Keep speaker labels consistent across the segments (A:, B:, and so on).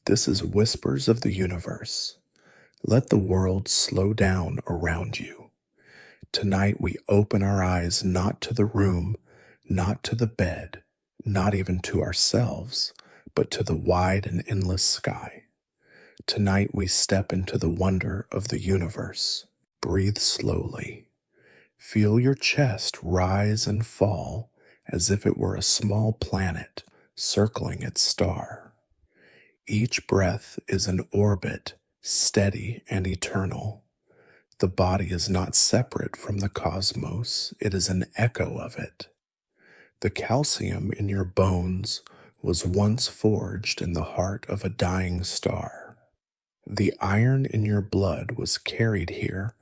A: This is Whispers of the Universe. Let the world slow down around you. Tonight we open our eyes not to the room, not to the bed, not even to ourselves, but to the wide and endless sky. Tonight we step into the wonder of the universe. Breathe slowly. Feel your chest rise and fall as if it were a small planet circling its star. Each breath is an orbit, steady and eternal. The body is not separate from the cosmos, it is an echo of it. The calcium in your bones was once forged in the heart of a dying star. The iron in your blood was carried here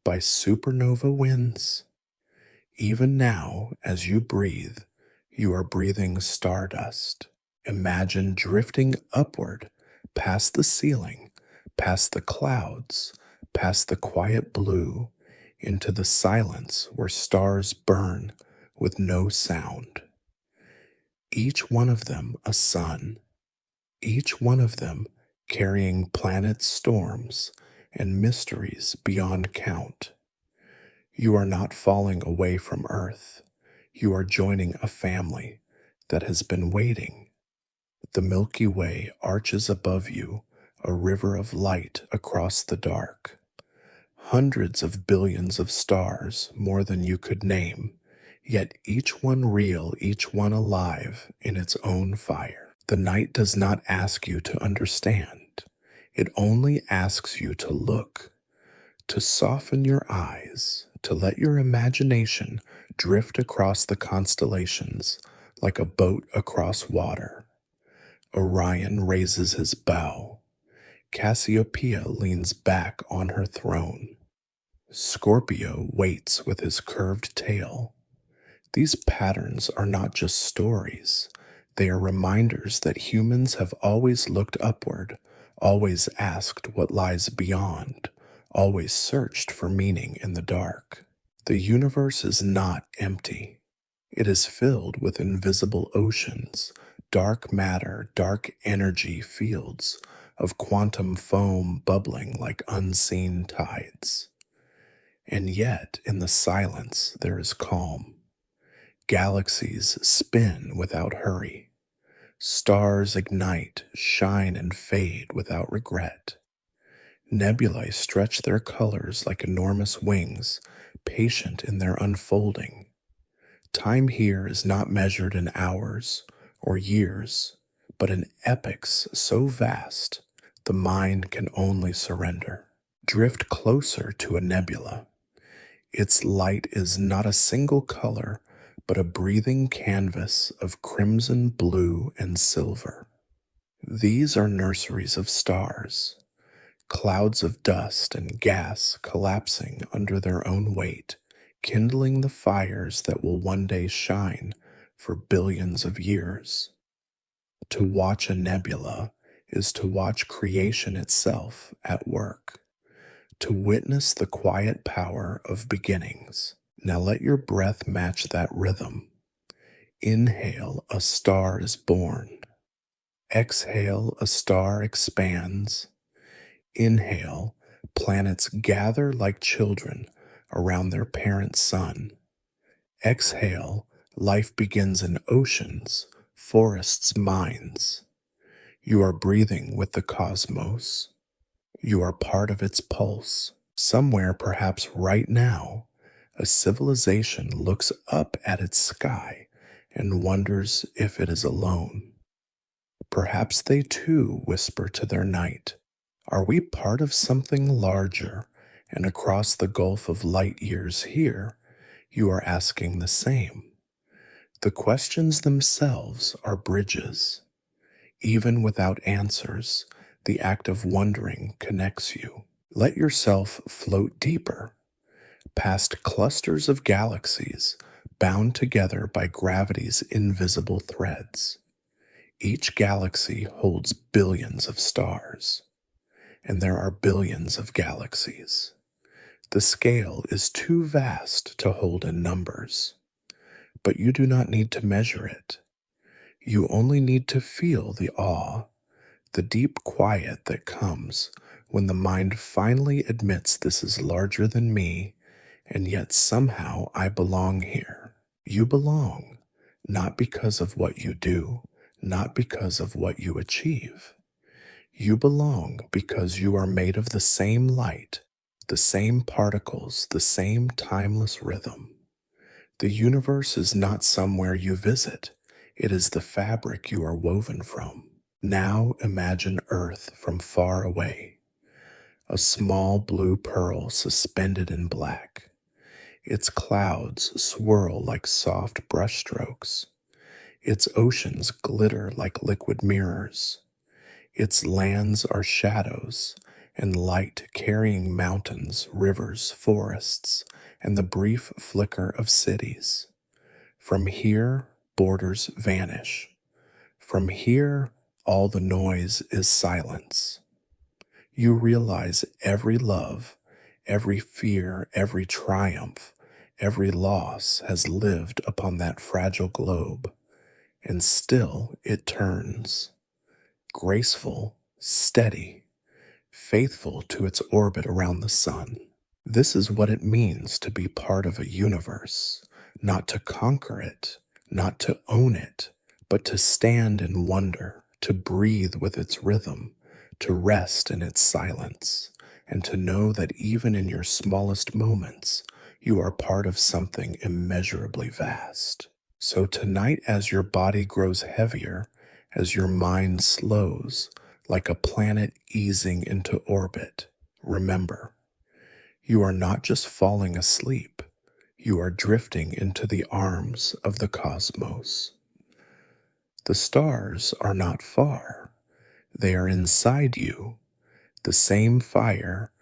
A: by supernova winds. Even now, as you breathe, you are breathing stardust. Imagine drifting upward, past the ceiling, past the clouds, past the quiet blue, into the silence where stars burn with no sound. Each one of them a sun, each one of them carrying planet storms and mysteries beyond count. You are not falling away from Earth. You are joining a family that has been waiting. The Milky Way arches above you, a river of light across the dark. Hundreds of billions of stars, more than you could name, yet each one real, each one alive in its own fire. The night does not ask you to understand. It only asks you to look, to soften your eyes, to let your imagination drift across the constellations like a boat across water. Orion raises his bow. Cassiopeia leans back on her throne. Scorpio waits with his curved tail. These patterns are not just stories. They are reminders that humans have always looked upward, always asked what lies beyond, always searched for meaning in the dark. The universe is not empty. It is filled with invisible oceans, dark matter, dark energy fields of quantum foam bubbling like unseen tides. And yet, in the silence, there is calm. Galaxies spin without hurry. Stars ignite, shine, and fade without regret. Nebulae stretch their colors like enormous wings, patient in their unfolding. Time here is not measured in hours or years, but in epochs so vast the mind can only surrender. Drift closer to a nebula. Its light is not a single color, but a breathing canvas of crimson, blue, and silver. These are nurseries of stars, clouds of dust and gas collapsing under their own weight, kindling the fires that will one day shine for billions of years. To watch a nebula is to watch creation itself at work, to witness the quiet power of beginnings. Now let your breath match that rhythm. Inhale, a star is born. Exhale, a star expands. Inhale, planets gather like children around their parent sun. Exhale, life begins in oceans, forests, mines. You are breathing with the cosmos. You are part of its pulse. Somewhere, perhaps right now, a civilization looks up at its sky and wonders if it is alone. Perhaps they too whisper to their night, "Are we part of something larger?" And across the gulf of light years here, you are asking the same. The questions themselves are bridges. Even without answers, the act of wondering connects you. Let yourself float deeper, past clusters of galaxies bound together by gravity's invisible threads. Each galaxy holds billions of stars, and there are billions of galaxies. The scale is too vast to hold in numbers, but you do not need to measure it. You only need to feel the awe, the deep quiet that comes when the mind finally admits this is larger than me, and yet somehow I belong here. You belong, not because of what you do, not because of what you achieve. You belong because you are made of the same light, the same particles, the same timeless rhythm. The universe is not somewhere you visit, it is the fabric you are woven from. Now imagine Earth from far away, a small blue pearl suspended in black. Its clouds swirl like soft brushstrokes. Its oceans glitter like liquid mirrors. Its lands are shadows and light carrying mountains, rivers, forests, and the brief flicker of cities. From here, borders vanish. From here, all the noise is silence. You realize every love, every fear, every triumph, every loss has lived upon that fragile globe, and still it turns, graceful, steady, faithful to its orbit around the sun. This is what it means to be part of a universe, not to conquer it, not to own it, but to stand in wonder, to breathe with its rhythm, to rest in its silence, and to know that even in your smallest moments, you are part of something immeasurably vast. So tonight, as your body grows heavier, as your mind slows, like a planet easing into orbit, remember, you are not just falling asleep, you are drifting into the arms of the cosmos. The stars are not far, they are inside you, the same fire,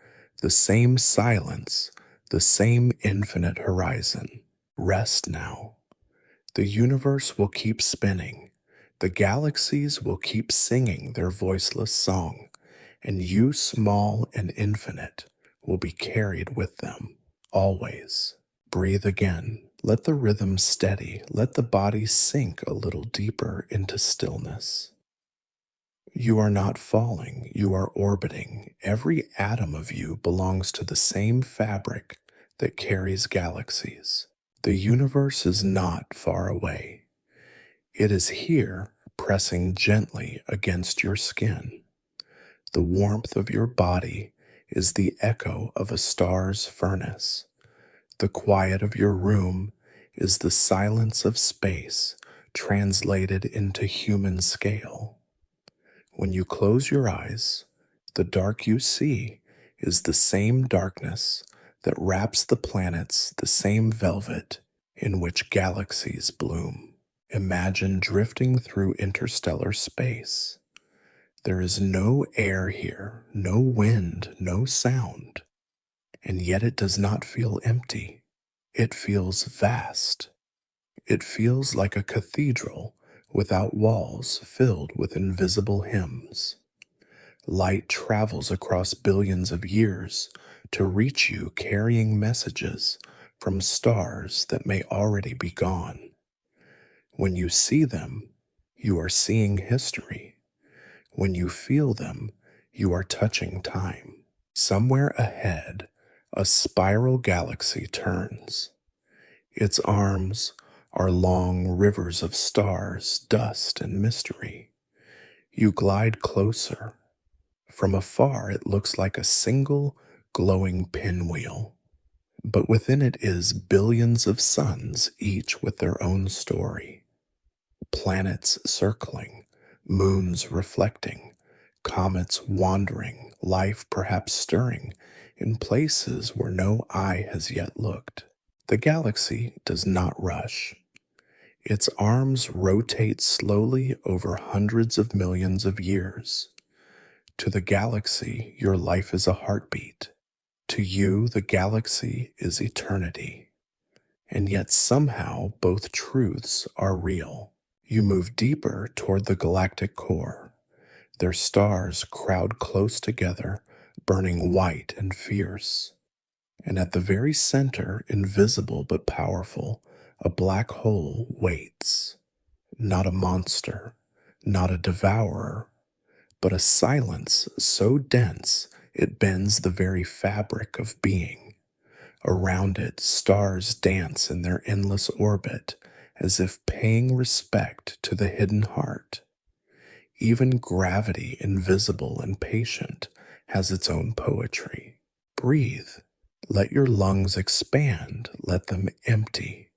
A: the same silence, the same infinite horizon. Rest now. The universe will keep spinning, the galaxies will keep singing their voiceless song, and you, small and infinite, will be carried with them, always. Breathe again. Let the rhythm steady. Let the body sink a little deeper into stillness. You are not falling, you are orbiting. Every atom of you belongs to the same fabric that carries galaxies. The universe is not far away. It is here, pressing gently against your skin. The warmth of your body is the echo of a star's furnace. The quiet of your room is the silence of space translated into human scale. When you close your eyes, the dark you see is the same darkness that wraps the planets, the same velvet in which galaxies bloom. Imagine drifting through interstellar space. There is no air here, no wind, no sound, and yet it does not feel empty. It feels vast. It feels like a cathedral without walls filled with invisible hymns. Light travels across billions of years to reach you carrying messages from stars that may already be gone. When you see them, you are seeing history. When you feel them, you are touching time. Somewhere ahead, a spiral galaxy turns. Its arms are long rivers of stars, dust, and mystery. You glide closer. From afar, it looks like a single glowing pinwheel, but within it is billions of suns, each with their own story. Planets circling, moons reflecting, comets wandering, life perhaps stirring in places where no eye has yet looked. The galaxy does not rush. Its arms rotate slowly over hundreds of millions of years. To the galaxy, your life is a heartbeat. To you, the galaxy is eternity. And yet somehow both truths are real. You move deeper toward the galactic core. Their stars crowd close together, burning white and fierce. And at the very center, invisible but powerful, a black hole waits. Not a monster, not a devourer, but a silence so dense it bends the very fabric of being. Around it, stars dance in their endless orbit, as if paying respect to the hidden heart. Even gravity, invisible and patient, has its own poetry. Breathe. Let your lungs expand, let them empty.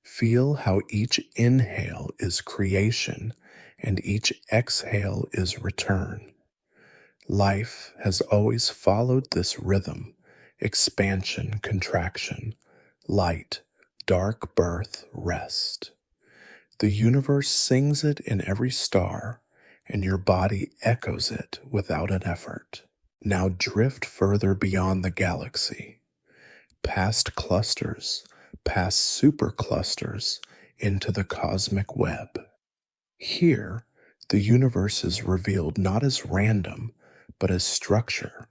A: Feel how each inhale is creation and each exhale is return. Life has always followed this rhythm: expansion, contraction, light, dark, birth, rest. The universe sings it in every star, and your body echoes it without an effort. Now drift further beyond the galaxy, past clusters, past superclusters, into the cosmic web. Here, the universe is revealed not as random, but as structure.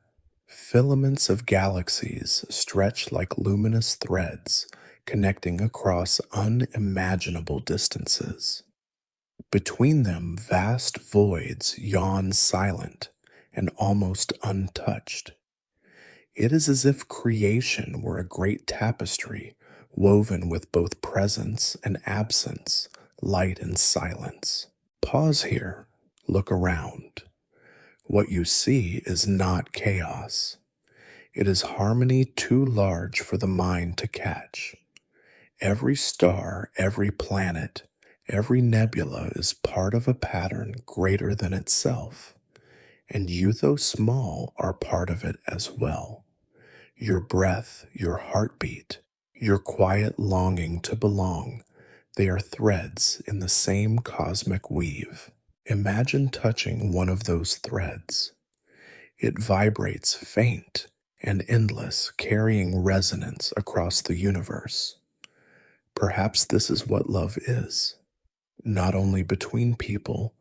A: Filaments of galaxies stretch like luminous threads, connecting across unimaginable distances. Between them, vast voids yawn silent and almost untouched. It is as if creation were a great tapestry woven with both presence and absence, light and silence. Pause here, look around. What you see is not chaos. It is harmony too large for the mind to catch. Every star, every planet, every nebula is part of a pattern greater than itself, and you, though small, are part of it as well. Your breath, your heartbeat, your quiet longing to belong, they are threads in the same cosmic weave. Imagine touching one of those threads. It vibrates faint and endless, carrying resonance across the universe. Perhaps this is what love is, not only between people,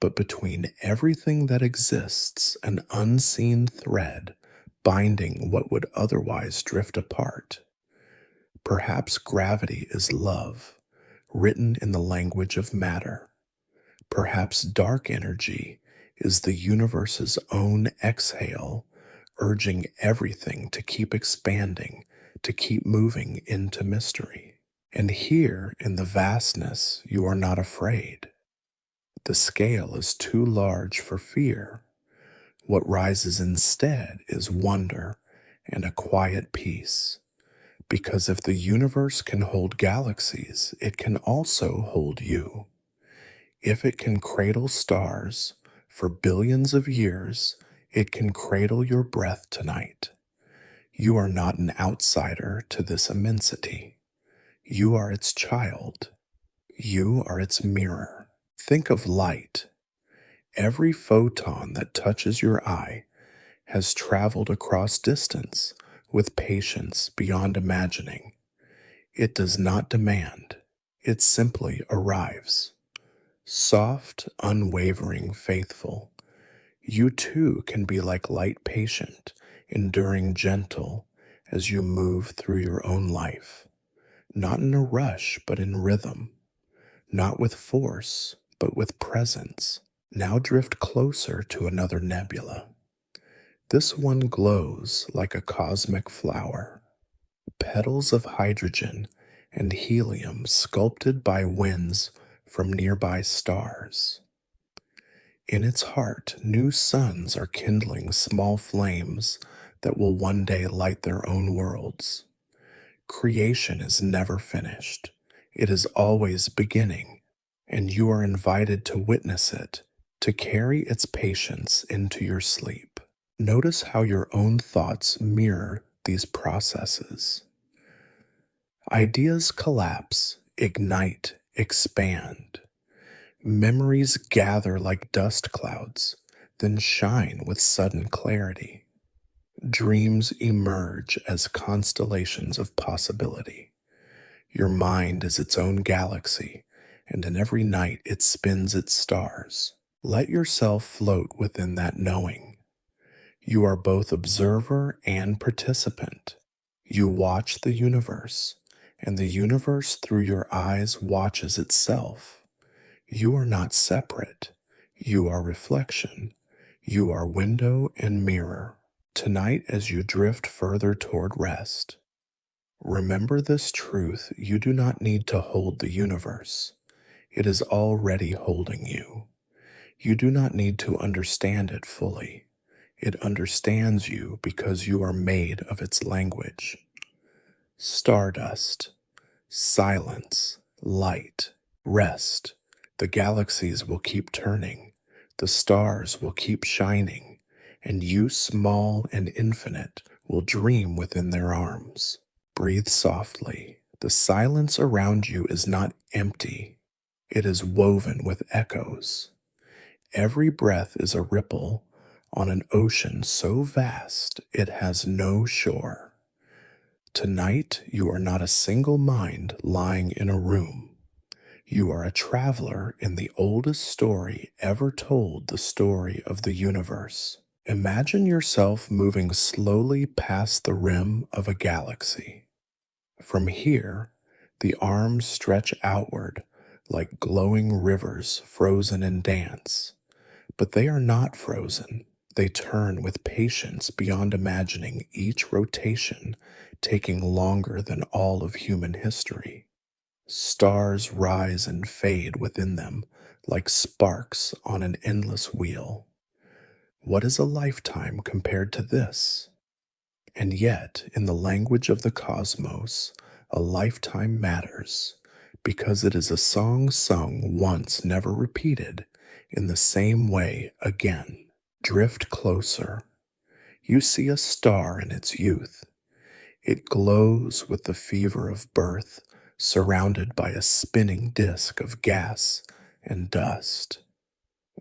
A: but between everything that exists, an unseen thread binding what would otherwise drift apart. Perhaps gravity is love, written in the language of matter. Perhaps dark energy is the universe's own exhale, urging everything to keep expanding, to keep moving into mystery. And here in the vastness, you are not afraid. The scale is too large for fear. What rises instead is wonder and a quiet peace. Because if the universe can hold galaxies, it can also hold you. If it can cradle stars for billions of years, it can cradle your breath tonight. You are not an outsider to this immensity. You are its child. You are its mirror. Think of light. Every photon that touches your eye has traveled across distance with patience beyond imagining. It does not demand, it simply arrives. Soft, unwavering, faithful. You too can be like light, patient, enduring, gentle as you move through your own life. Not in a rush, but in rhythm. Not with force, but with presence. Now drift closer to another nebula. This one glows like a cosmic flower. Petals of hydrogen and helium sculpted by winds from nearby stars. In its heart, new suns are kindling small flames that will one day light their own worlds. Creation is never finished. It is always beginning, and you are invited to witness it, to carry its patience into your sleep. Notice how your own thoughts mirror these processes. Ideas collapse, ignite, expand. Memories gather like dust clouds, then shine with sudden clarity. Dreams emerge as constellations of possibility. Your mind is its own galaxy, and in every night it spins its stars. Let yourself float within that knowing. You are both observer and participant. You watch the universe, and the universe through your eyes watches itself. You are not separate. You are reflection, You are window and mirror. Tonight, as you drift further toward rest, remember this truth: you do not need to hold the universe. It is already holding you. You do not need to understand it fully. It understands you because you are made of its language. Stardust, silence, light, rest. The galaxies will keep turning. The stars will keep shining. And you, small and infinite, will dream within their arms. Breathe softly. The silence around you is not empty. It is woven with echoes. Every breath is a ripple on an ocean so vast it has no shore. Tonight, you are not a single mind lying in a room. You are a traveler in the oldest story ever told, the story of the universe. Imagine yourself moving slowly past the rim of a galaxy. From here, the arms stretch outward like glowing rivers frozen in dance. But they are not frozen. They turn with patience beyond imagining, each rotation taking longer than all of human history. Stars rise and fade within them like sparks on an endless wheel. What is a lifetime compared to this? And yet, in the language of the cosmos, a lifetime matters because it is a song sung once, never repeated, in the same way again. Drift closer. You see a star in its youth. It glows with the fever of birth, surrounded by a spinning disk of gas and dust.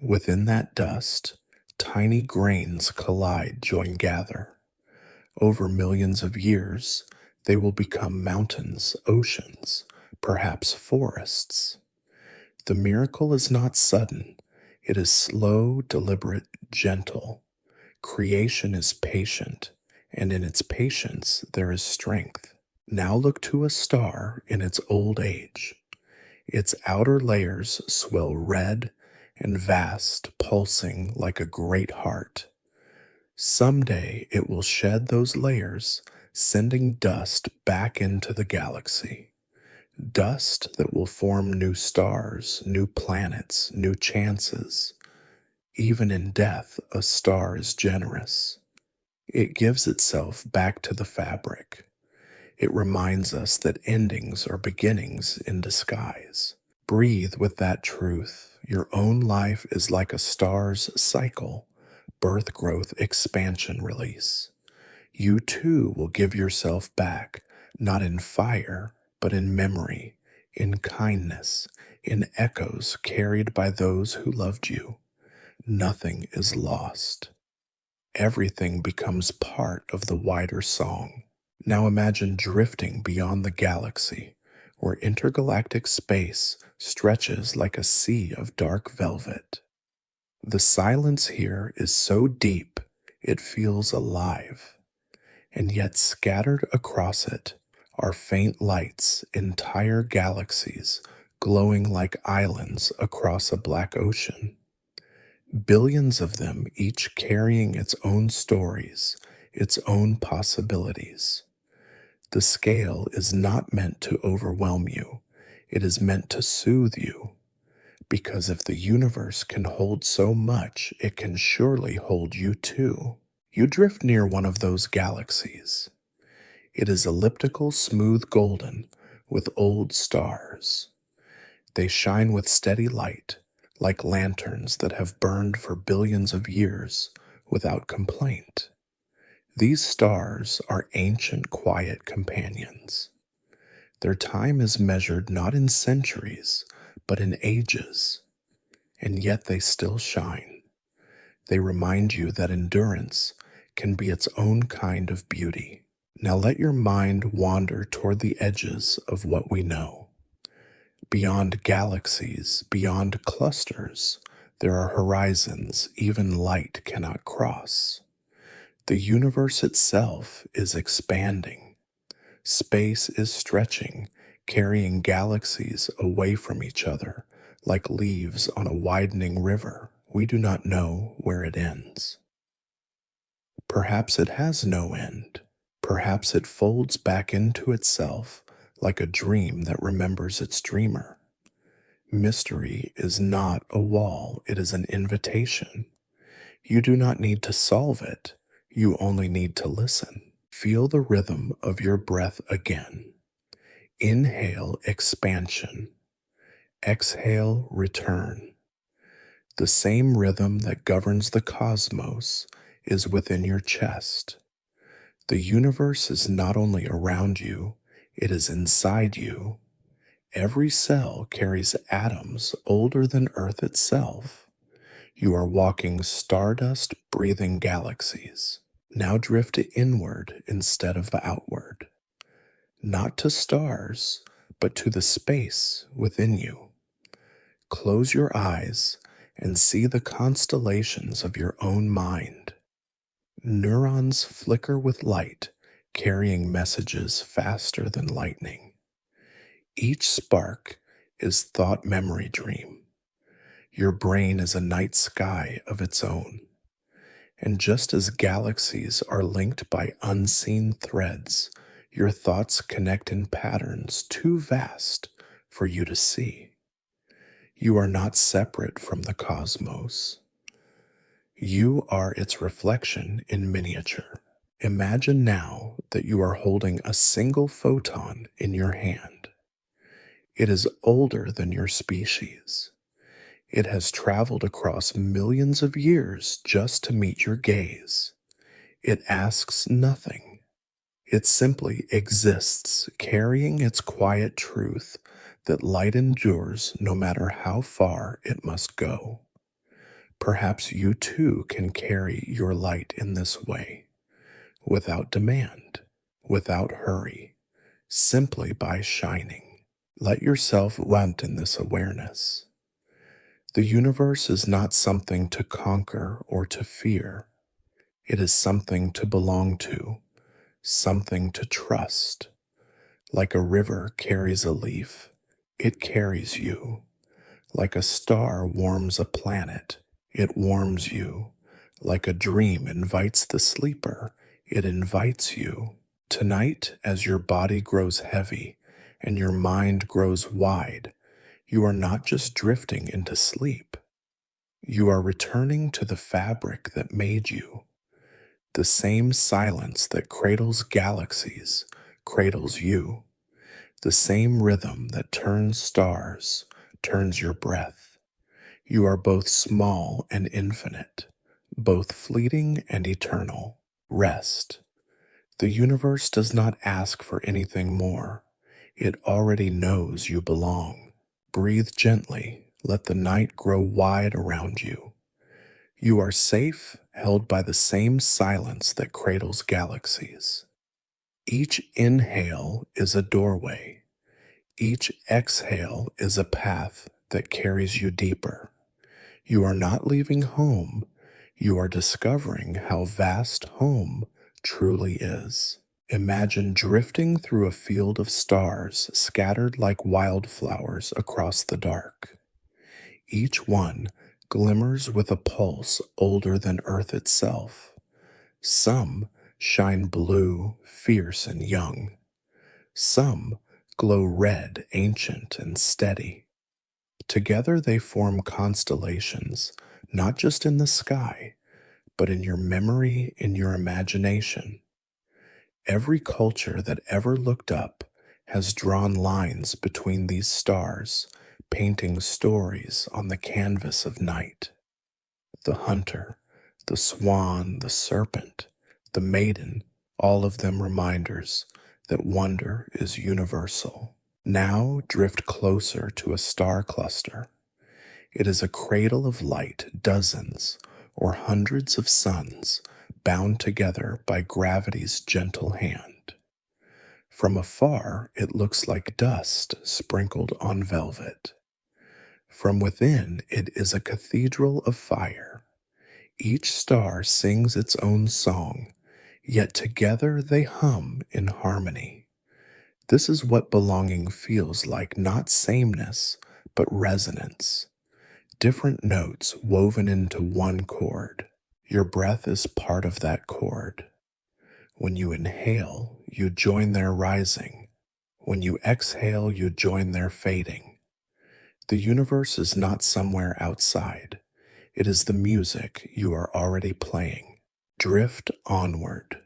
A: Within that dust, tiny grains collide, join, gather. Over millions of years, they will become mountains, oceans, perhaps forests. The miracle is not sudden. It is slow, deliberate, gentle. Creation is patient, and in its patience there is strength. Now look to a star in its old age. Its outer layers swell red and vast, pulsing like a great heart. Someday it will shed those layers, sending dust back into the galaxy. Dust that will form new stars, new planets, new chances. Even in death, a star is generous. It gives itself back to the fabric. It reminds us that endings are beginnings in disguise. Breathe with that truth. Your own life is like a star's cycle: birth, growth, expansion, release. You too will give yourself back, not in fire, but in memory, in kindness, in echoes carried by those who loved you. Nothing is lost. Everything becomes part of the wider song. Now imagine drifting beyond the galaxy, where intergalactic space stretches like a sea of dark velvet. The silence here is so deep it feels alive, and yet scattered across it are faint lights, entire galaxies glowing like islands across a black ocean. Billions of them, each carrying its own stories, its own possibilities. The scale is not meant to overwhelm you. It is meant to soothe you. Because if the universe can hold so much, it can surely hold you too. You drift near one of those galaxies. It is elliptical, smooth golden, with old stars. They shine with steady light, like lanterns that have burned for billions of years without complaint. These stars are ancient, quiet companions. Their time is measured not in centuries, but in ages, and yet they still shine. They remind you that endurance can be its own kind of beauty. Now let your mind wander toward the edges of what we know. Beyond galaxies, beyond clusters, there are horizons even light cannot cross. The universe itself is expanding. Space is stretching, carrying galaxies away from each other like leaves on a widening river. We do not know where it ends. Perhaps it has no end. Perhaps it folds back into itself like a dream that remembers its dreamer. Mystery is not a wall, it is an invitation. You do not need to solve it, you only need to listen. Feel the rhythm of your breath again. Inhale, expansion. Exhale, return. The same rhythm that governs the cosmos is within your chest. The universe is not only around you, it is inside you. Every cell carries atoms older than Earth itself. You are walking stardust breathing galaxies. Now drift inward instead of outward. Not to stars, but to the space within you. Close your eyes and see the constellations of your own mind. Neurons flicker with light, carrying messages faster than lightning. Each spark is thought memory dream. Your brain is a night sky of its own. And just as galaxies are linked by unseen threads, your thoughts connect in patterns too vast for you to see. You are not separate from the cosmos. You are its reflection in miniature. Imagine now that you are holding a single photon in your hand. It is older than your species. It has traveled across millions of years just to meet your gaze. It asks nothing. It simply exists, carrying its quiet truth that light endures no matter how far it must go. Perhaps you too can carry your light in this way, without demand, without hurry, simply by shining. Let yourself want in this awareness. The universe is not something to conquer or to fear. It is something to belong to, something to trust. Like a river carries a leaf, it carries you. Like a star warms a planet, it warms you. Like a dream invites the sleeper, it invites you. Tonight, as your body grows heavy and your mind grows wide, you are not just drifting into sleep. You are returning to the fabric that made you. The same silence that cradles galaxies cradles you. The same rhythm that turns stars turns your breath. You are both small and infinite, both fleeting and eternal. Rest. The universe does not ask for anything more. It already knows you belong. Breathe gently. Let the night grow wide around you. You are safe, held by the same silence that cradles galaxies. Each inhale is a doorway. Each exhale is a path that carries you deeper. You are not leaving home. You are discovering how vast home truly is. Imagine drifting through a field of stars scattered like wildflowers across the dark. Each one glimmers with a pulse older than Earth itself. Some shine blue, fierce, and young. Some glow red, ancient, and steady. Together they form constellations, not just in the sky, but in your memory, in your imagination. Every culture that ever looked up has drawn lines between these stars, painting stories on the canvas of night. The hunter, the swan, the serpent, the maiden, all of them reminders that wonder is universal. Now drift closer to a star cluster. It is a cradle of light, dozens or hundreds of suns bound together by gravity's gentle hand. From afar, it looks like dust sprinkled on velvet. From within, it is a cathedral of fire. Each star sings its own song, yet together they hum in harmony. This is what belonging feels like, not sameness, but resonance. different notes woven into one chord. Your breath is part of that chord. When you inhale, you join their rising. When you exhale, you join their fading. The universe is not somewhere outside. It is the music you are already playing. Drift onward.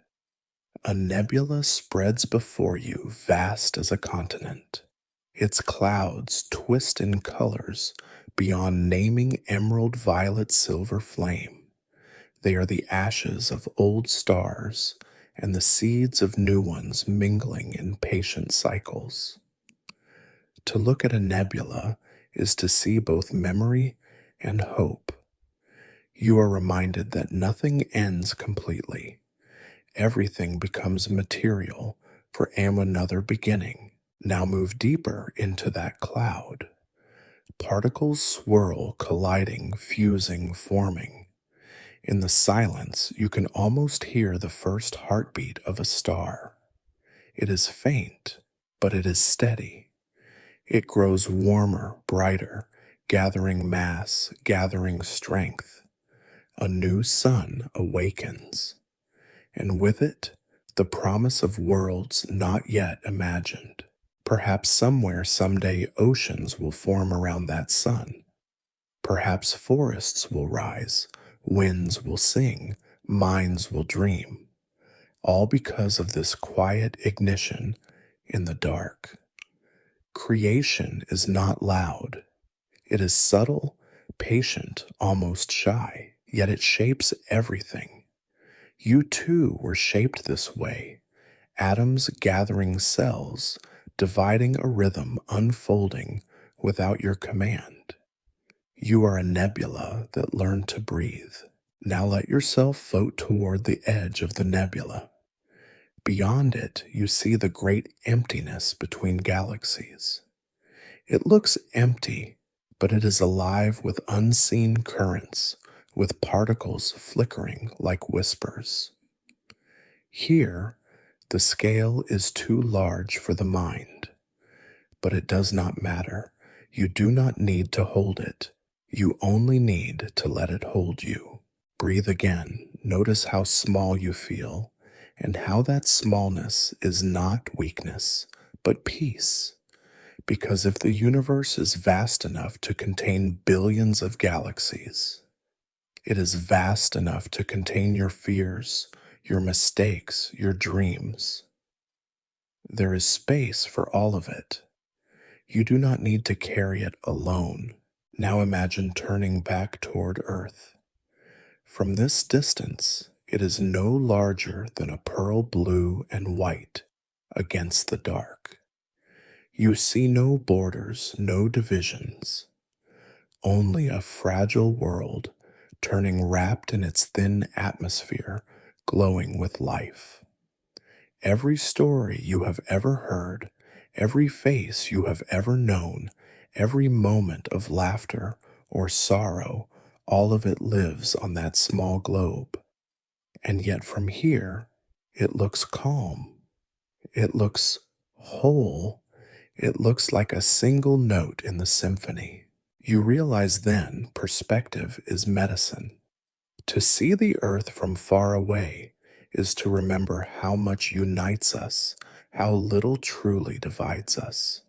A: A nebula spreads before you, vast as a continent. Its clouds twist in colors beyond naming emerald violet silver flame. They are the ashes of old stars and the seeds of new ones mingling in patient cycles. To look at a nebula is to see both memory and hope. You are reminded that nothing ends completely. Everything becomes material for another beginning. Now move deeper into that cloud. Particles swirl, colliding, fusing, forming. In the silence, you can almost hear the first heartbeat of a star. It is faint, but it is steady. It grows warmer, brighter, gathering mass, gathering strength. A new sun awakens, and with it, the promise of worlds not yet imagined. Perhaps somewhere someday oceans will form around that sun. Perhaps forests will rise, winds will sing, minds will dream, all because of this quiet ignition in the dark. Creation is not loud. It is subtle, patient, almost shy, yet it shapes everything. You too were shaped this way, atoms gathering cells, dividing a rhythm unfolding without your command. You are a nebula that learned to breathe. Now let yourself float toward the edge of the nebula. Beyond it, you see the great emptiness between galaxies. It looks empty, but it is alive with unseen currents, with particles flickering like whispers. Here, the scale is too large for the mind, but it does not matter. You do not need to hold it. You only need to let it hold you. Breathe again. Notice how small you feel and how that smallness is not weakness, but peace. Because if the universe is vast enough to contain billions of galaxies, it is vast enough to contain your fears, your mistakes, your dreams. There is space for all of it. You do not need to carry it alone. Now imagine turning back toward Earth. From this distance, it is no larger than a pearl blue and white against the dark. You see no borders, no divisions, only a fragile world turning wrapped in its thin atmosphere, glowing with life. Every story you have ever heard, every face you have ever known, every moment of laughter or sorrow, all of it lives on that small globe. And yet from here, it looks calm. It looks whole. It looks like a single note in the symphony. You realize then perspective is medicine. To see the earth from far away is to remember how much unites us, how little truly divides us.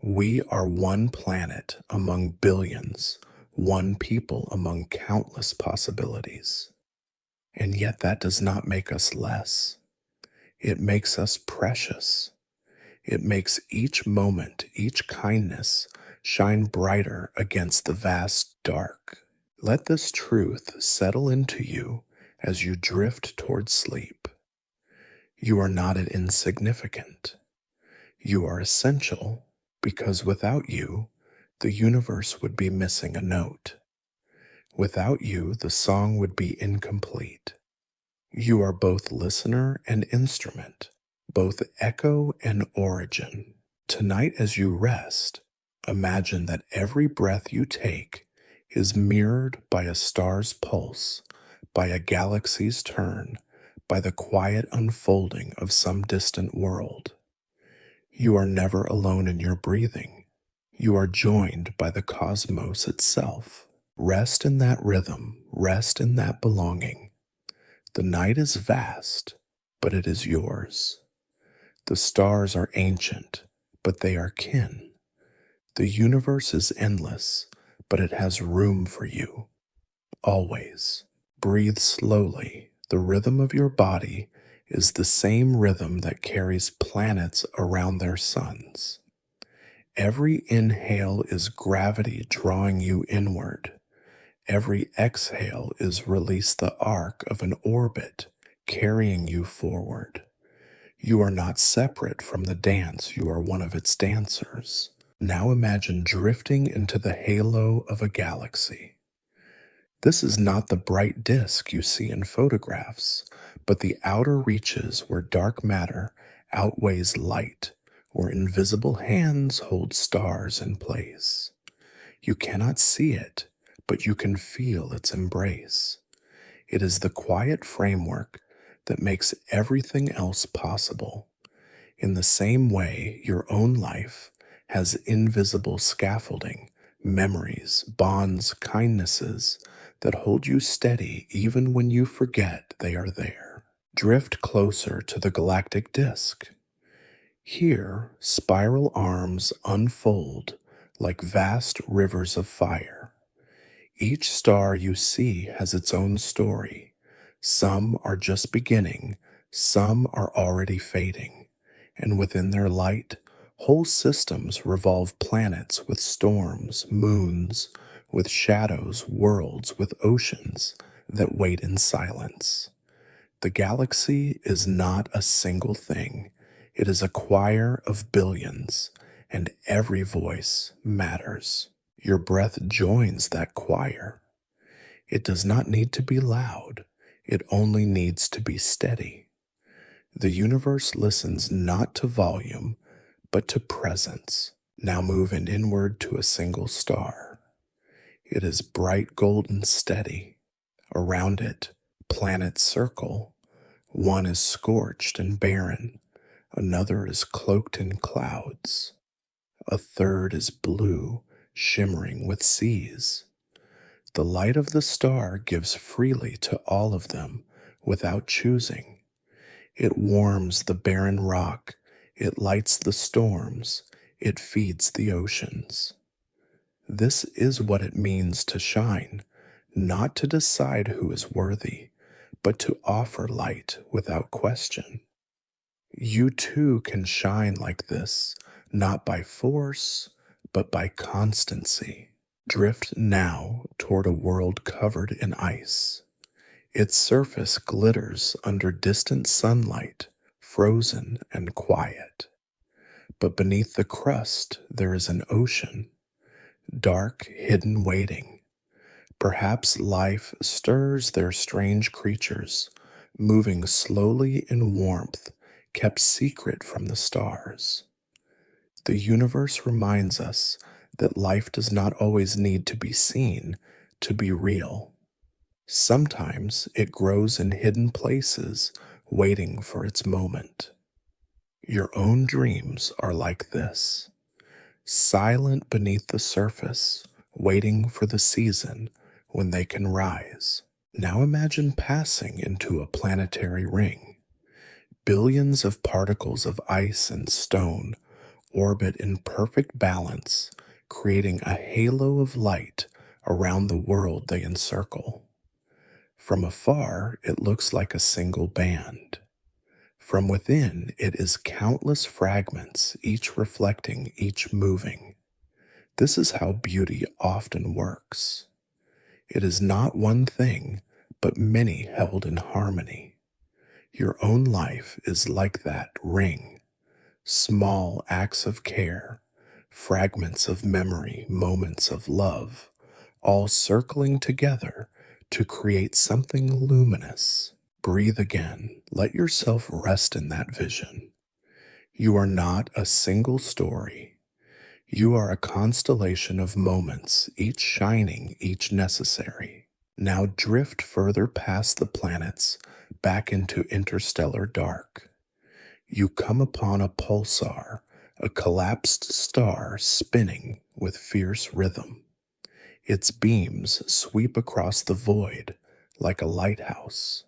A: We are one planet among billions, one people among countless possibilities. And yet that does not make us less. It makes us precious. It makes each moment, each kindness, shine brighter against the vast dark. Let this truth settle into you as you drift toward sleep. You are not insignificant. You are essential because without you, the universe would be missing a note. Without you, the song would be incomplete. You are both listener and instrument, both echo and origin. Tonight, as you rest, imagine that every breath you take is mirrored by a star's pulse, by a galaxy's turn, by the quiet unfolding of some distant world. You are never alone in your breathing. You are joined by the cosmos itself. Rest in that rhythm, rest in that belonging. The night is vast, but it is yours. The stars are ancient, but they are kin. The universe is endless, but it has room for you. Always. Breathe slowly. The rhythm of your body is the same rhythm that carries planets around their suns. Every inhale is gravity drawing you inward. Every exhale is release the arc of an orbit carrying you forward. You are not separate from the dance, you are one of its dancers. Now imagine drifting into the halo of a galaxy. This is not the bright disk you see in photographs, but the outer reaches where dark matter outweighs light, where invisible hands hold stars in place. You cannot see it, but you can feel its embrace. It is the quiet framework that makes everything else possible. In the same way, your own life has invisible scaffolding, memories, bonds, kindnesses that hold you steady even when you forget they are there. Drift closer to the galactic disk. Here, spiral arms unfold like vast rivers of fire. Each star you see has its own story. Some are just beginning, some are already fading, and within their light, whole systems revolve planets with storms, moons, with shadows, worlds, with oceans that wait in silence. The galaxy is not a single thing, it is a choir of billions, and every voice matters. Your breath joins that choir. It does not need to be loud, it only needs to be steady. The universe listens not to volume, but to presence. Now move inward to a single star. It is bright golden steady. Around it, planets circle. One is scorched and barren, another is cloaked in clouds. A third is blue, shimmering with seas. The light of the star gives freely to all of them without choosing. It warms the barren rock, it lights the storms, it feeds the oceans. This is what it means to shine, not to decide who is worthy, but to offer light without question. You too can shine like this, not by force, but by constancy. Drift now toward a world covered in ice. Its surface glitters under distant sunlight, frozen and quiet. But beneath the crust there is an ocean, dark, hidden, waiting. Perhaps life stirs their strange creatures, moving slowly in warmth, kept secret from the stars. The universe reminds us that life does not always need to be seen to be real. Sometimes it grows in hidden places, waiting for its moment. Your own dreams are like this, silent beneath the surface, waiting for the season when they can rise. Now imagine passing into a planetary ring. Billions of particles of ice and stone orbit in perfect balance, creating a halo of light around the world they encircle. From afar, it looks like a single band. From within, it is countless fragments, each reflecting, each moving. This is how beauty often works. It is not one thing, but many held in harmony. Your own life is like that ring. Small acts of care, fragments of memory, moments of love, all circling together to create something luminous. Breathe again. Let yourself rest in that vision. You are not a single story. You are a constellation of moments, each shining, each necessary. Now drift further past the planets, back into interstellar dark. You come upon a pulsar, a collapsed star spinning with fierce rhythm. Its beams sweep across the void like a lighthouse.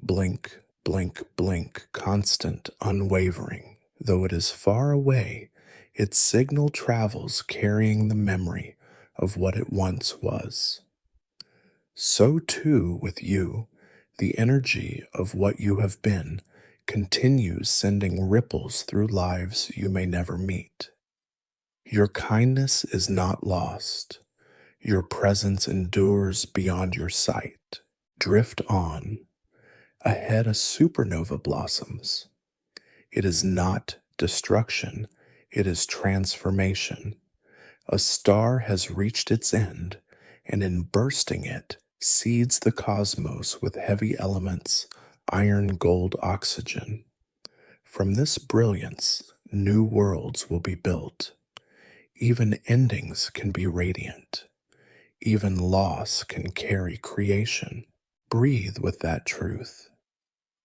A: Blink, blink, blink, constant, unwavering. Though it is far away, its signal travels carrying the memory of what it once was. So too with you, the energy of what you have been continues sending ripples through lives you may never meet. Your kindness is not lost. Your presence endures beyond your sight. Drift on. Ahead, a supernova blossoms. It is not destruction, it is transformation. A star has reached its end, and in bursting it, seeds the cosmos with heavy elements, iron, gold, oxygen. From this brilliance, new worlds will be built. Even endings can be radiant. Even loss can carry creation. Breathe with that truth.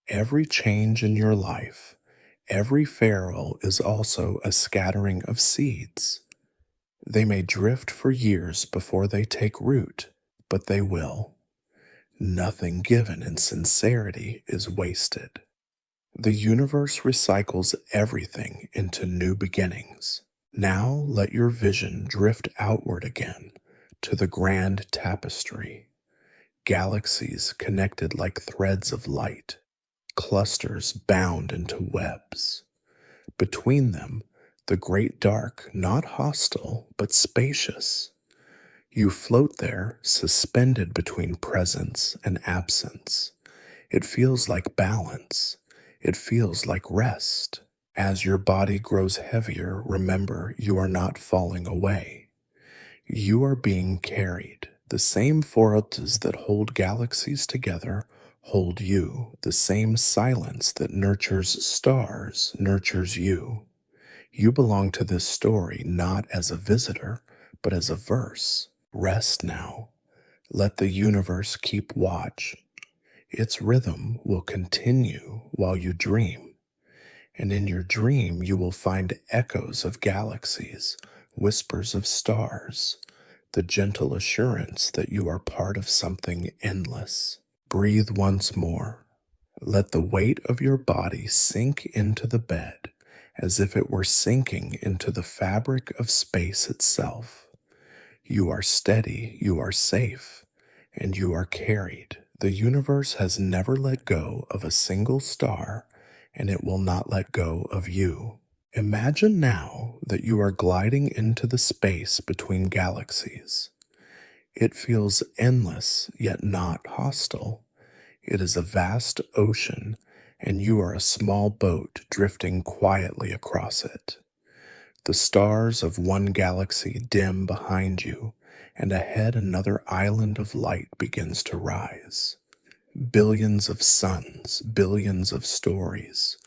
A: Every change in your life, every farewell is also a scattering of seeds. They may drift for years before they take root, but they will. Nothing given in sincerity is wasted. The universe recycles everything into new beginnings. Now let your vision drift outward again to the grand tapestry. Galaxies connected like threads of light, clusters bound into webs. Between them, the great dark, not hostile, but spacious. You float there, suspended between presence and absence. It feels like balance. It feels like rest. As your body grows heavier, remember you are not falling away. You are being carried. The same forces that hold galaxies together hold you. The same silence that nurtures stars nurtures you. You belong to this story not as a visitor, but as a verse. Rest now. Let the universe keep watch. Its rhythm will continue while you dream. And in your dream, you will find echoes of galaxies, whispers of stars, the gentle assurance that you are part of something endless. Breathe once more. Let the weight of your body sink into the bed as if it were sinking into the fabric of space itself. You are steady, you are safe, and you are carried. The universe has never let go of a single star, and it will not let go of you. Imagine now that you are gliding into the space between galaxies. It feels endless, yet not hostile. It is a vast ocean, and you are a small boat drifting quietly across it. The stars of one galaxy dim behind you, and ahead another island of light begins to rise. Billions of suns, billions of stories,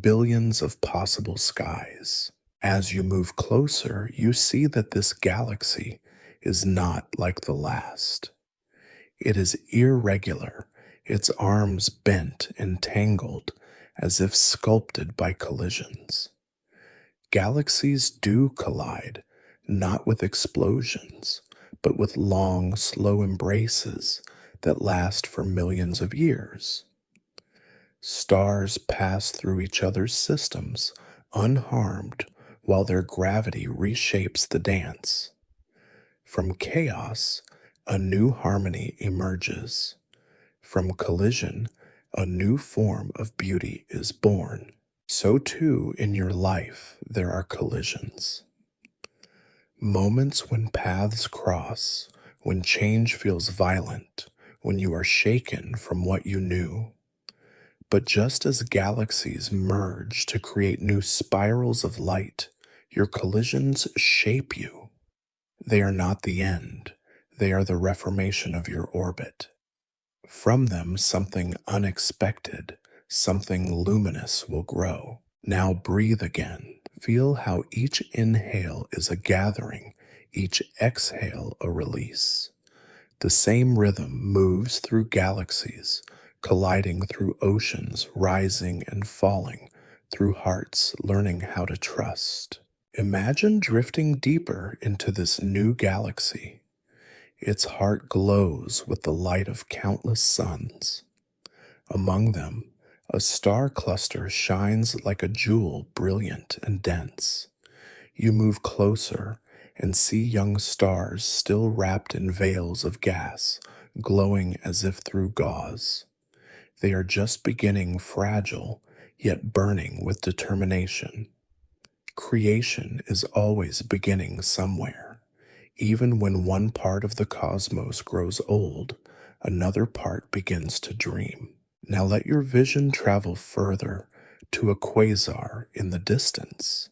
A: billions of possible skies. As you move closer, you see that this galaxy is not like the last. It is irregular, its arms bent and tangled as if sculpted by collisions. Galaxies do collide, not with explosions, but with long, slow embraces that last for millions of years. Stars pass through each other's systems, unharmed, while their gravity reshapes the dance. From chaos, a new harmony emerges. From collision, a new form of beauty is born. So too in your life there are collisions. Moments when paths cross, when change feels violent, when you are shaken from what you knew. But just as galaxies merge to create new spirals of light, your collisions shape you. They are not the end, they are the reformation of your orbit. From them, something unexpected, something luminous will grow. Now breathe again. Feel how each inhale is a gathering, each exhale a release. The same rhythm moves through galaxies, colliding through oceans, rising and falling, through hearts learning how to trust. Imagine drifting deeper into this new galaxy. Its heart glows with the light of countless suns. Among them, a star cluster shines like a jewel, brilliant and dense. You move closer and see young stars still wrapped in veils of gas, glowing as if through gauze. They are just beginning, fragile, yet burning with determination. Creation is always beginning somewhere. Even when one part of the cosmos grows old, another part begins to dream. Now let your vision travel further to a quasar in the distance.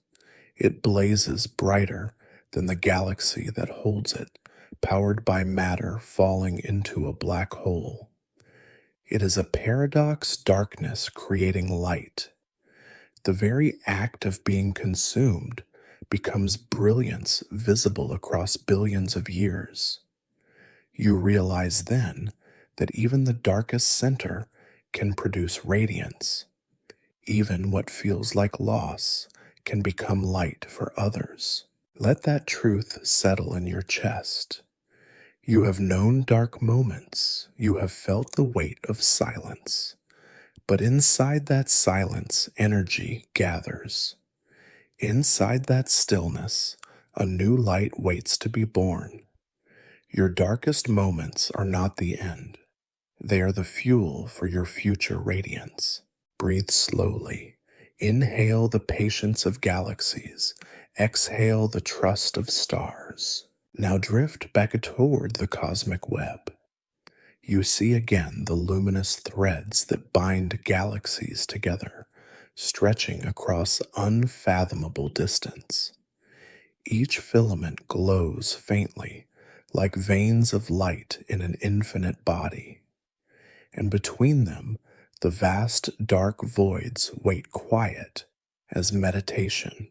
A: It blazes brighter than the galaxy that holds it, powered by matter falling into a black hole. It is a paradox darkness creating light. The very act of being consumed becomes brilliance visible across billions of years. You realize then that even the darkest center can produce radiance. Even what feels like loss can become light for others. Let that truth settle in your chest. You have known dark moments. You have felt the weight of silence. But inside that silence, energy gathers. Inside that stillness, a new light waits to be born. Your darkest moments are not the end. They are the fuel for your future radiance. Breathe slowly. Inhale the patience of galaxies. Exhale the trust of stars. Now drift back toward the cosmic web. You see again the luminous threads that bind galaxies together, stretching across unfathomable distance. Each filament glows faintly, like veins of light in an infinite body. And between them, the vast dark voids wait quiet as meditation.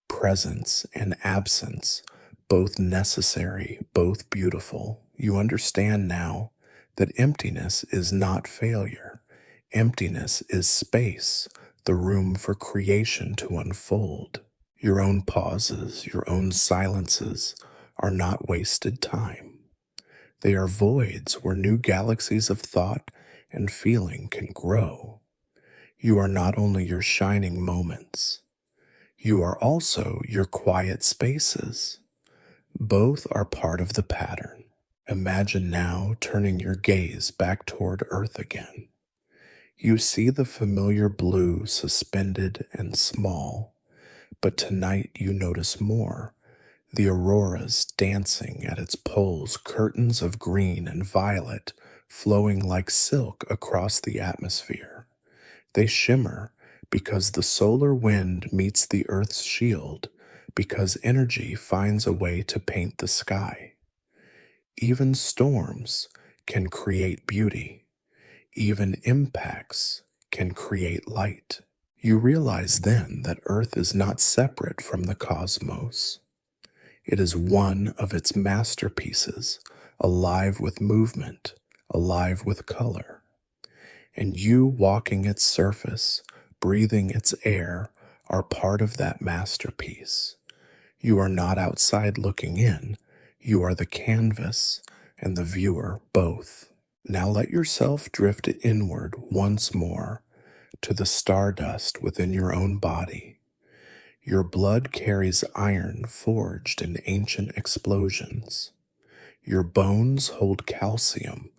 A: Presence and absence, both necessary, both beautiful. You understand now that emptiness is not failure. Emptiness is space, the room for creation to unfold. Your own pauses, your own silences are not wasted time. They are voids where new galaxies of thought and feeling can grow. You are not only your shining moments, you are also your quiet spaces. Both are part of the pattern. Imagine now turning your gaze back toward Earth again. You see the familiar blue suspended and small, but tonight you notice more. The auroras dancing at its poles, curtains of green and violet flowing like silk across the atmosphere. They shimmer because the solar wind meets the Earth's shield, because energy finds a way to paint the sky. Even storms can create beauty. Even impacts can create light. You realize then that Earth is not separate from the cosmos. It is one of its masterpieces, alive with movement, alive with color. And you walking its surface, breathing its air, are part of that masterpiece. You are not outside looking in, you are the canvas and the viewer both. Now let yourself drift inward once more to the stardust within your own body. Your blood carries iron forged in ancient explosions. Your bones hold calcium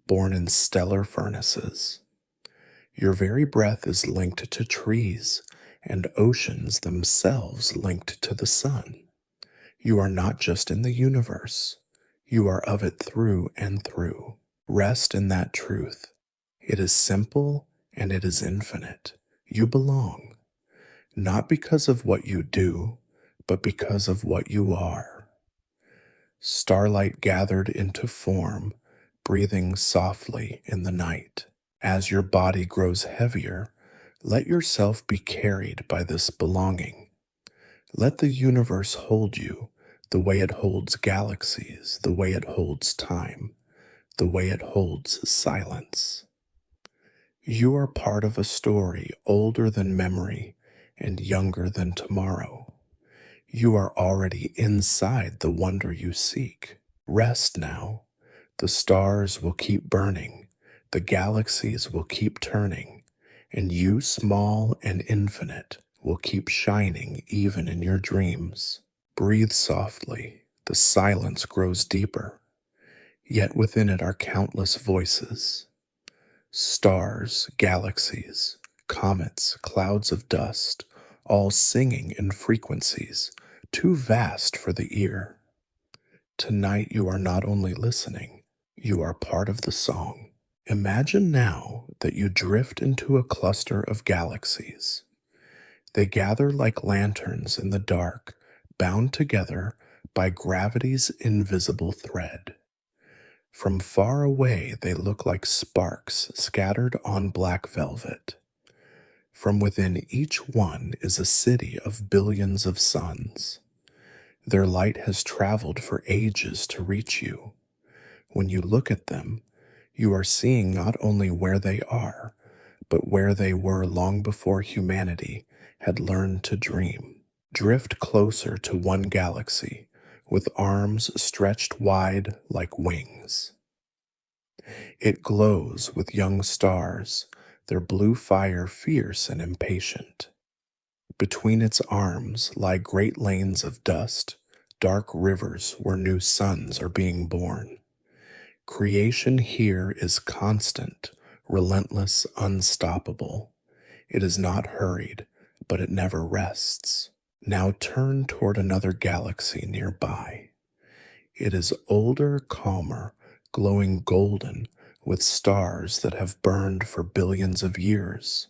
A: born in stellar furnaces. Your very breath is linked to trees and oceans themselves linked to the sun. You are not just in the universe, you are of it through and through. Rest in that truth. It is simple and it is infinite. You belong, not because of what you do, but because of what you are. Starlight gathered into form, breathing softly in the night. As your body grows heavier, let yourself be carried by this belonging. Let the universe hold you the way it holds galaxies, the way it holds time, the way it holds silence. You are part of a story older than memory and younger than tomorrow. You are already inside the wonder you seek. Rest now. The stars will keep burning, the galaxies will keep turning, and you, small and infinite, will keep shining even in your dreams. Breathe softly. The silence grows deeper, yet within it are countless voices. Stars, galaxies, comets, clouds of dust, all singing in frequencies too vast for the ear. Tonight you are not only listening, you are part of the song. Imagine now that you drift into a cluster of galaxies. They gather like lanterns in the dark, bound together by gravity's invisible thread. From far away, they look like sparks scattered on black velvet. From within each one is a city of billions of suns. Their light has traveled for ages to reach you. When you look at them, you are seeing not only where they are, but where they were long before humanity had learned to dream. Drift closer to one galaxy, with arms stretched wide like wings. It glows with young stars, their blue fire fierce and impatient. Between its arms lie great lanes of dust, dark rivers where new suns are being born. Creation here is constant, relentless, unstoppable. It is not hurried, but it never rests. Now turn toward another galaxy nearby. It is older, calmer, glowing golden with stars that have burned for billions of years.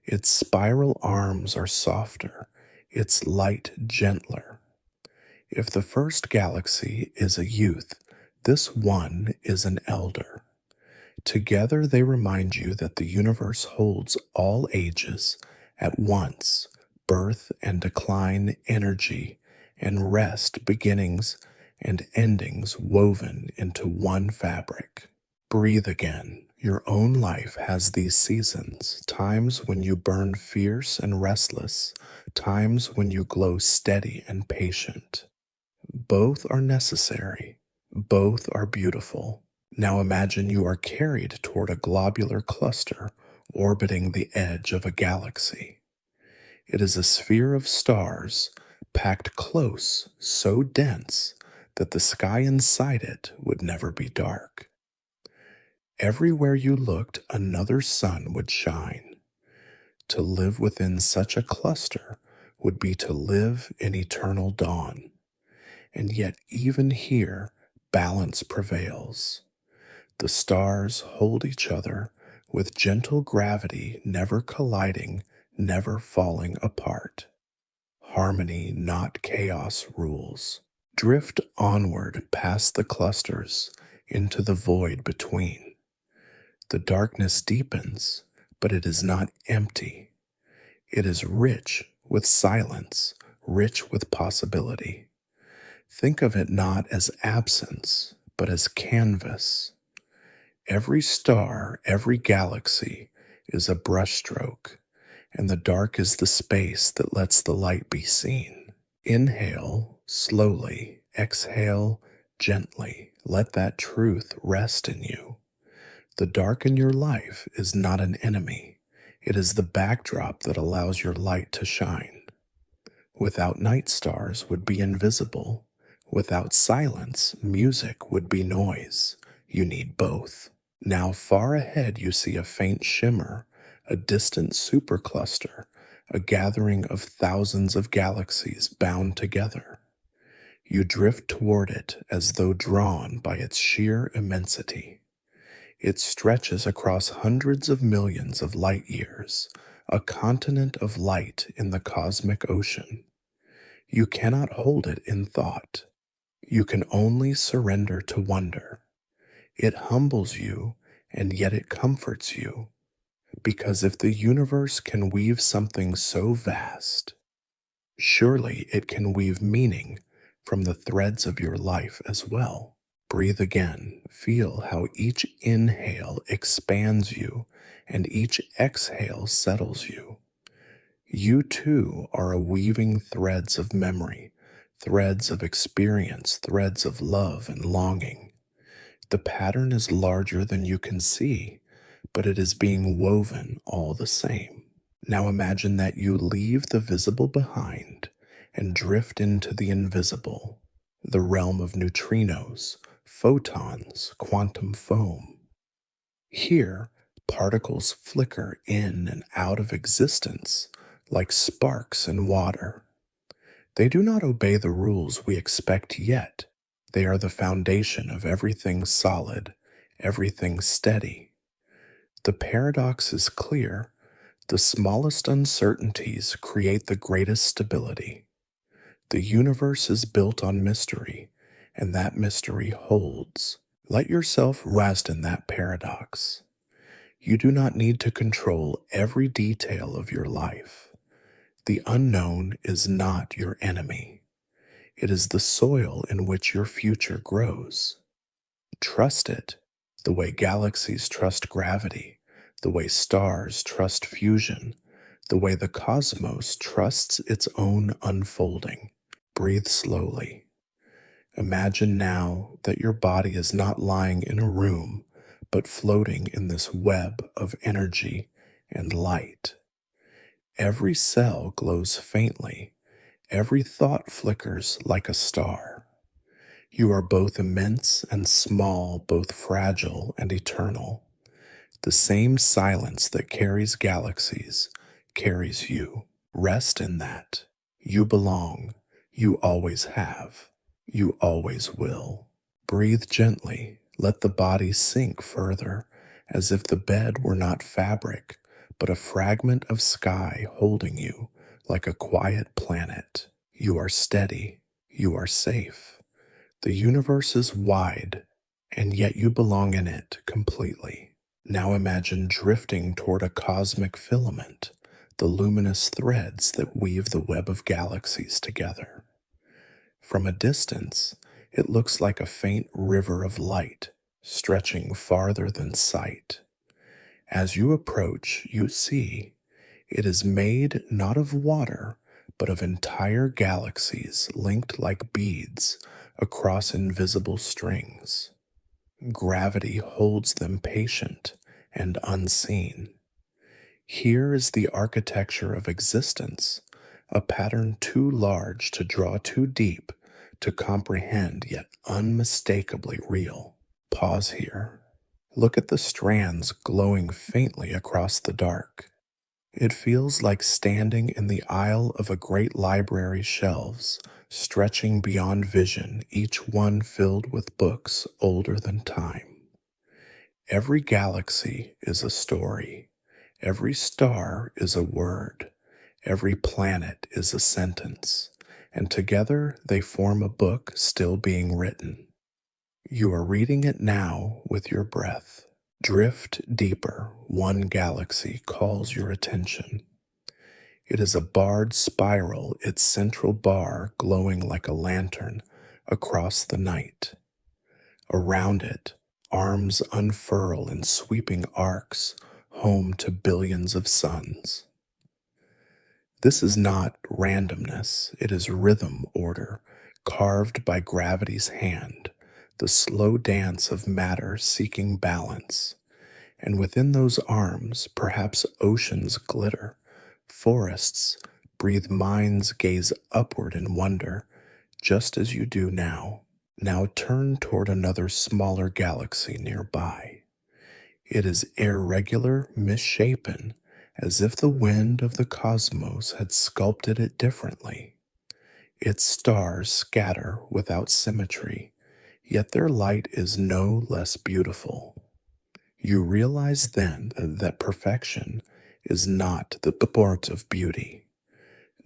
A: Its spiral arms are softer, its light gentler. If the first galaxy is a youth, this one is an elder. Together they remind you that the universe holds all ages at once, birth and decline, energy and rest, beginnings and endings woven into one fabric. Breathe again. Your own life has these seasons, times when you burn fierce and restless, times when you glow steady and patient. Both are necessary. Both are beautiful. Now imagine you are carried toward a globular cluster orbiting the edge of a galaxy. It is a sphere of stars, packed close, so dense that the sky inside it would never be dark. Everywhere you looked, another sun would shine. To live within such a cluster would be to live in eternal dawn. And yet, even here, balance prevails. The stars hold each other with gentle gravity, never colliding, never falling apart. Harmony, not chaos, rules. Drift onward past the clusters into the void between. The darkness deepens, but it is not empty. It is rich with silence, rich with possibility. Think of it not as absence, but as canvas. Every star, every galaxy is a brushstroke, and the dark is the space that lets the light be seen. Inhale slowly, exhale gently. Let that truth rest in you. The dark in your life is not an enemy. It is the backdrop that allows your light to shine. Without night, stars would be invisible. Without silence, music would be noise. You need both. Now far ahead you see a faint shimmer, a distant supercluster, a gathering of thousands of galaxies bound together. You drift toward it as though drawn by its sheer immensity. It stretches across hundreds of millions of light years, a continent of light in the cosmic ocean. You cannot hold it in thought. You can only surrender to wonder. It humbles you, and yet it comforts you. Because if the universe can weave something so vast, surely it can weave meaning from the threads of your life as well. Breathe again. Feel how each inhale expands you and each exhale settles you. You too are a weaving threads of memory, threads of experience, threads of love and longing. The pattern is larger than you can see, but it is being woven all the same. Now imagine that you leave the visible behind and drift into the invisible, the realm of neutrinos, photons, quantum foam. Here, particles flicker in and out of existence like sparks in water. They do not obey the rules we expect yet. They are the foundation of everything solid, everything steady. The paradox is clear. The smallest uncertainties create the greatest stability. The universe is built on mystery, and that mystery holds. Let yourself rest in that paradox. You do not need to control every detail of your life. The unknown is not your enemy. It is the soil in which your future grows. Trust it, the way galaxies trust gravity, the way stars trust fusion, the way the cosmos trusts its own unfolding. Breathe slowly. Imagine now that your body is not lying in a room, but floating in this web of energy and light. Every cell glows faintly. Every thought flickers like a star. You are both immense and small, both fragile and eternal. The same silence that carries galaxies carries you. Rest in that. You belong. You always have. You always will. Breathe gently. Let the body sink further, as if the bed were not fabric, but a fragment of sky holding you like a quiet planet. You are steady. You are safe. The universe is wide, and yet you belong in it completely. Now imagine drifting toward a cosmic filament, the luminous threads that weave the web of galaxies together. From a distance, it looks like a faint river of light, stretching farther than sight. As you approach, you see it is made not of water, but of entire galaxies linked like beads across invisible strings. Gravity holds them patient and unseen. Here is the architecture of existence, a pattern too large to draw too deep to comprehend, yet unmistakably real. Pause here. Look at the strands glowing faintly across the dark. It feels like standing in the aisle of a great library's shelves, stretching beyond vision, each one filled with books older than time. Every galaxy is a story. Every star is a word. Every planet is a sentence. And together they form a book still being written. You are reading it now with your breath. Drift deeper. One galaxy calls your attention. It is a barred spiral, its central bar glowing like a lantern across the night. Around it, arms unfurl in sweeping arcs, home to billions of suns. This is not randomness, it is rhythm order, carved by gravity's hand, the slow dance of matter seeking balance. And within those arms, perhaps oceans glitter, forests breathe, minds gaze upward in wonder, just as you do now. Now turn toward another smaller galaxy nearby. It is irregular, misshapen, as if the wind of the cosmos had sculpted it differently. Its stars scatter without symmetry, yet their light is no less beautiful. You realize then that perfection is not the purport of beauty.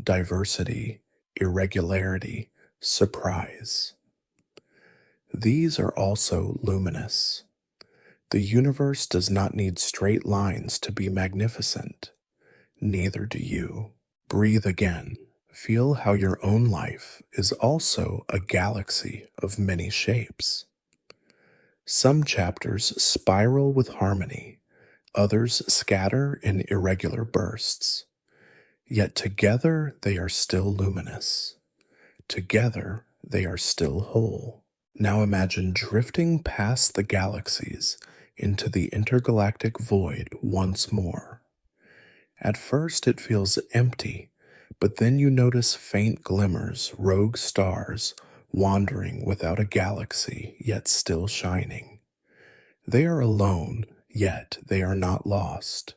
A: Diversity, irregularity, surprise. These are also luminous. The universe does not need straight lines to be magnificent. Neither do you. Breathe again. Feel how your own life is also a galaxy of many shapes. Some chapters spiral with harmony, others scatter in irregular bursts. Yet together they are still luminous. Together, they are still whole. Now imagine drifting past the galaxies into the intergalactic void once more. At first, it feels empty, but then you notice faint glimmers, rogue stars, wandering without a galaxy, yet still shining. They are alone, yet they are not lost.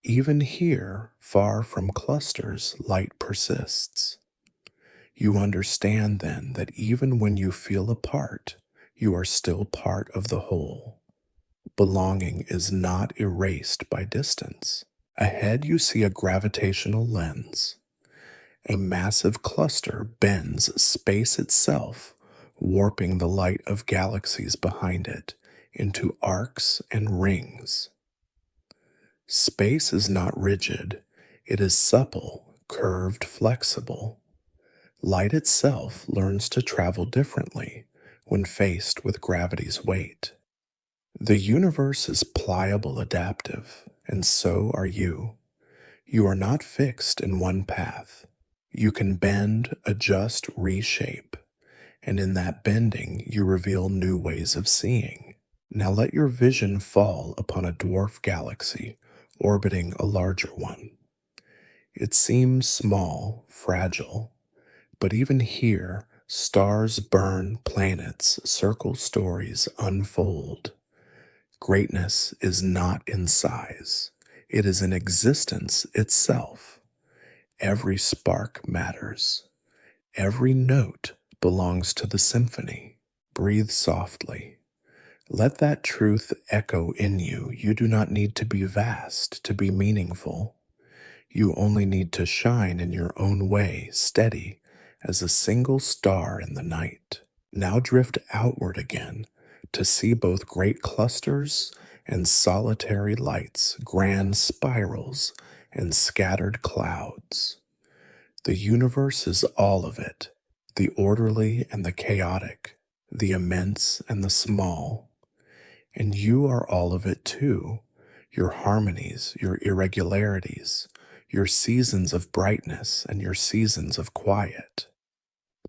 A: Even here, far from clusters, light persists. You understand then that even when you feel apart, you are still part of the whole. Belonging is not erased by distance. Ahead, you see a gravitational lens. A massive cluster bends space itself, warping the light of galaxies behind it into arcs and rings. Space is not rigid, it is supple, curved, flexible. Light itself learns to travel differently when faced with gravity's weight. The universe is pliable, adaptive, and so are you. You are not fixed in one path. You can bend, adjust, reshape, and in that bending, you reveal new ways of seeing. Now let your vision fall upon a dwarf galaxy orbiting a larger one. It seems small, fragile, but even here, stars burn, planets circle, stories unfold. Greatness is not in size, it is in existence itself. Every spark matters. Every note belongs to the symphony. Breathe softly. Let that truth echo in you. You do not need to be vast to be meaningful. You only need to shine in your own way, steady as a single star in the night. Now drift outward again to see both great clusters and solitary lights, grand spirals and scattered clouds. The universe is all of it, the orderly and the chaotic, the immense and the small. And you are all of it too, your harmonies, your irregularities, your seasons of brightness and your seasons of quiet.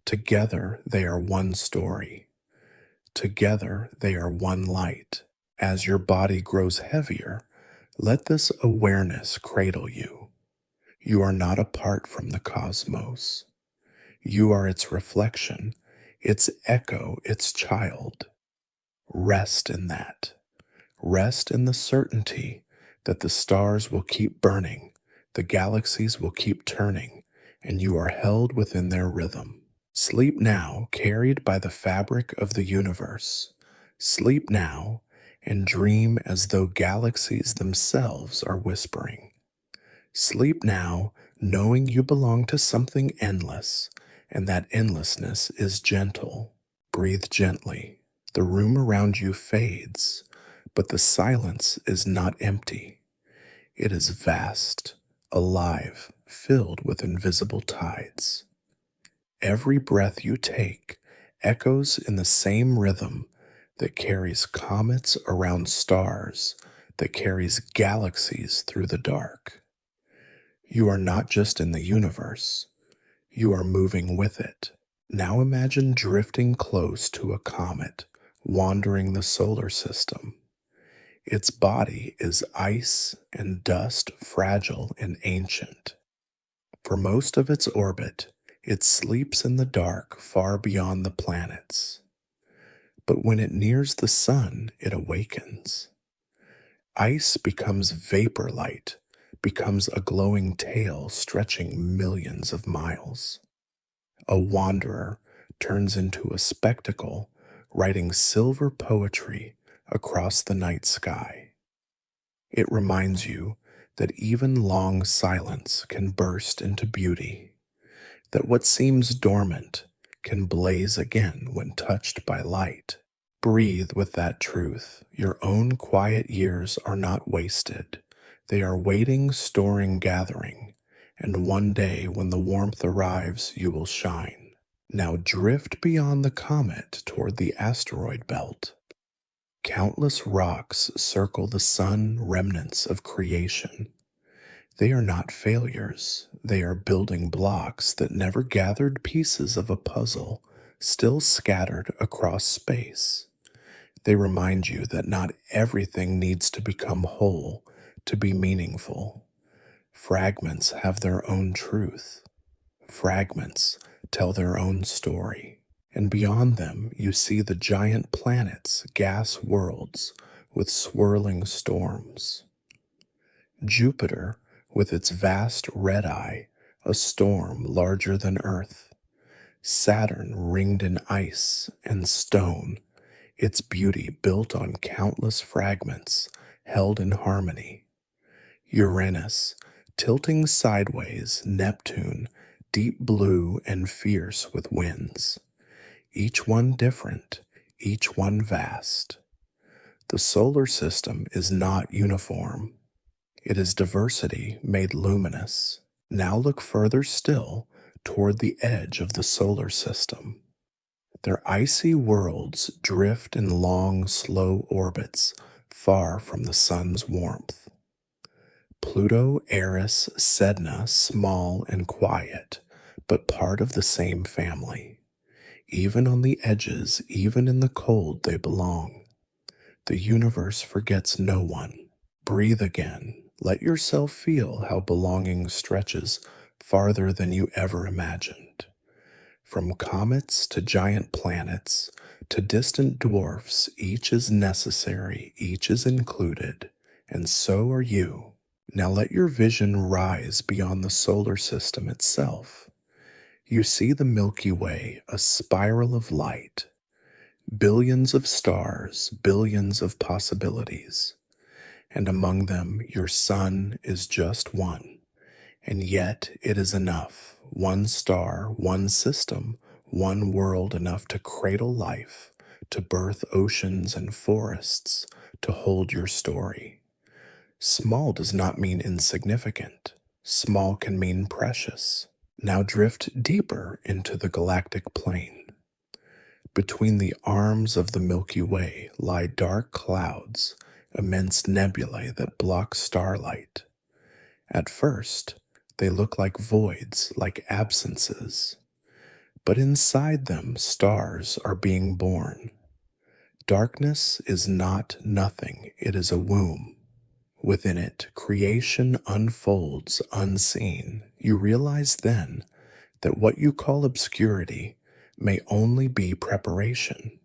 A: Together they are one story. Together they are one light. As your body grows heavier, let this awareness cradle you. You are not apart from the cosmos. You are its reflection, its echo, its child. Rest in that. Rest in the certainty that the stars will keep burning, the galaxies will keep turning, and you are held within their rhythm. Sleep now, carried by the fabric of the universe. Sleep now, and dream as though galaxies themselves are whispering. Sleep now, knowing you belong to something endless, and that endlessness is gentle. Breathe gently. The room around you fades, but the silence is not empty. It is vast, alive, filled with invisible tides. Every breath you take echoes in the same rhythm that carries comets around stars, that carries galaxies through the dark. You are not just in the universe, you are moving with it. Now imagine drifting close to a comet, wandering the solar system. Its body is ice and dust, fragile and ancient. For most of its orbit, it sleeps in the dark far beyond the planets. But when it nears the sun, it awakens. Ice becomes vapor light, becomes a glowing tail stretching millions of miles. A wanderer turns into a spectacle, writing silver poetry across the night sky. It reminds you that even long silence can burst into beauty, that what seems dormant can blaze again when touched by light. Breathe with that truth. Your own quiet years are not wasted. They are waiting, storing, gathering, and one day when the warmth arrives, you will shine. Now drift beyond the comet toward the asteroid belt. Countless rocks circle the sun, remnants of creation. They are not failures, They are building blocks that never gathered pieces of a puzzle, still scattered across space. They remind you that not everything needs to become whole to be meaningful. Fragments have their own truth. Fragments tell their own story. And beyond them, you see the giant planets, gas worlds with swirling storms. Jupiter, with its vast red eye, a storm larger than Earth. Saturn ringed in ice and stone, its beauty built on countless fragments held in harmony. Uranus, tilting sideways, Neptune, deep blue and fierce with winds. Each one different, each one vast. The solar system is not uniform. It is diversity made luminous. Now look further still toward the edge of the solar system. Their icy worlds drift in long, slow orbits far from the sun's warmth. Pluto, Eris, Sedna, small and quiet, but part of the same family. Even on the edges, even in the cold, they belong. The universe forgets no one. Breathe again. Let yourself feel how belonging stretches farther than you ever imagined. From comets to giant planets to distant dwarfs, each is necessary, each is included, and so are you. Now let your vision rise beyond the solar system itself. You see the Milky Way, a spiral of light. Billions of stars, billions of possibilities. And among them, your sun is just one. And yet it is enough. One star, one system, one world enough to cradle life, to birth oceans and forests, to hold your story. Small does not mean insignificant. Small can mean precious. Now drift deeper into the galactic plane. Between the arms of the Milky Way lie dark clouds, immense nebulae that block starlight. At first, they look like voids, like absences. But inside them, stars are being born. Darkness is not nothing, it is a womb. Within it, creation unfolds unseen. You realize then that what you call obscurity may only be preparation,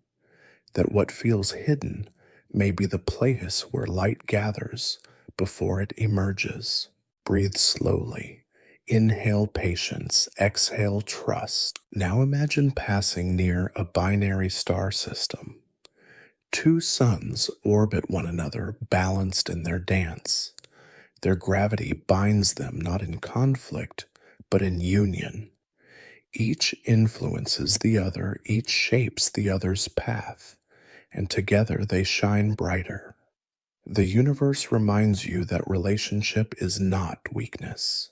A: that what feels hidden may be the place where light gathers before it emerges. Breathe slowly. Inhale patience, exhale trust. Now imagine passing near a binary star system. Two suns orbit one another, balanced in their dance. Their gravity binds them not in conflict, but in union. Each influences the other, each shapes the other's path, and together they shine brighter. The universe reminds you that relationship is not weakness.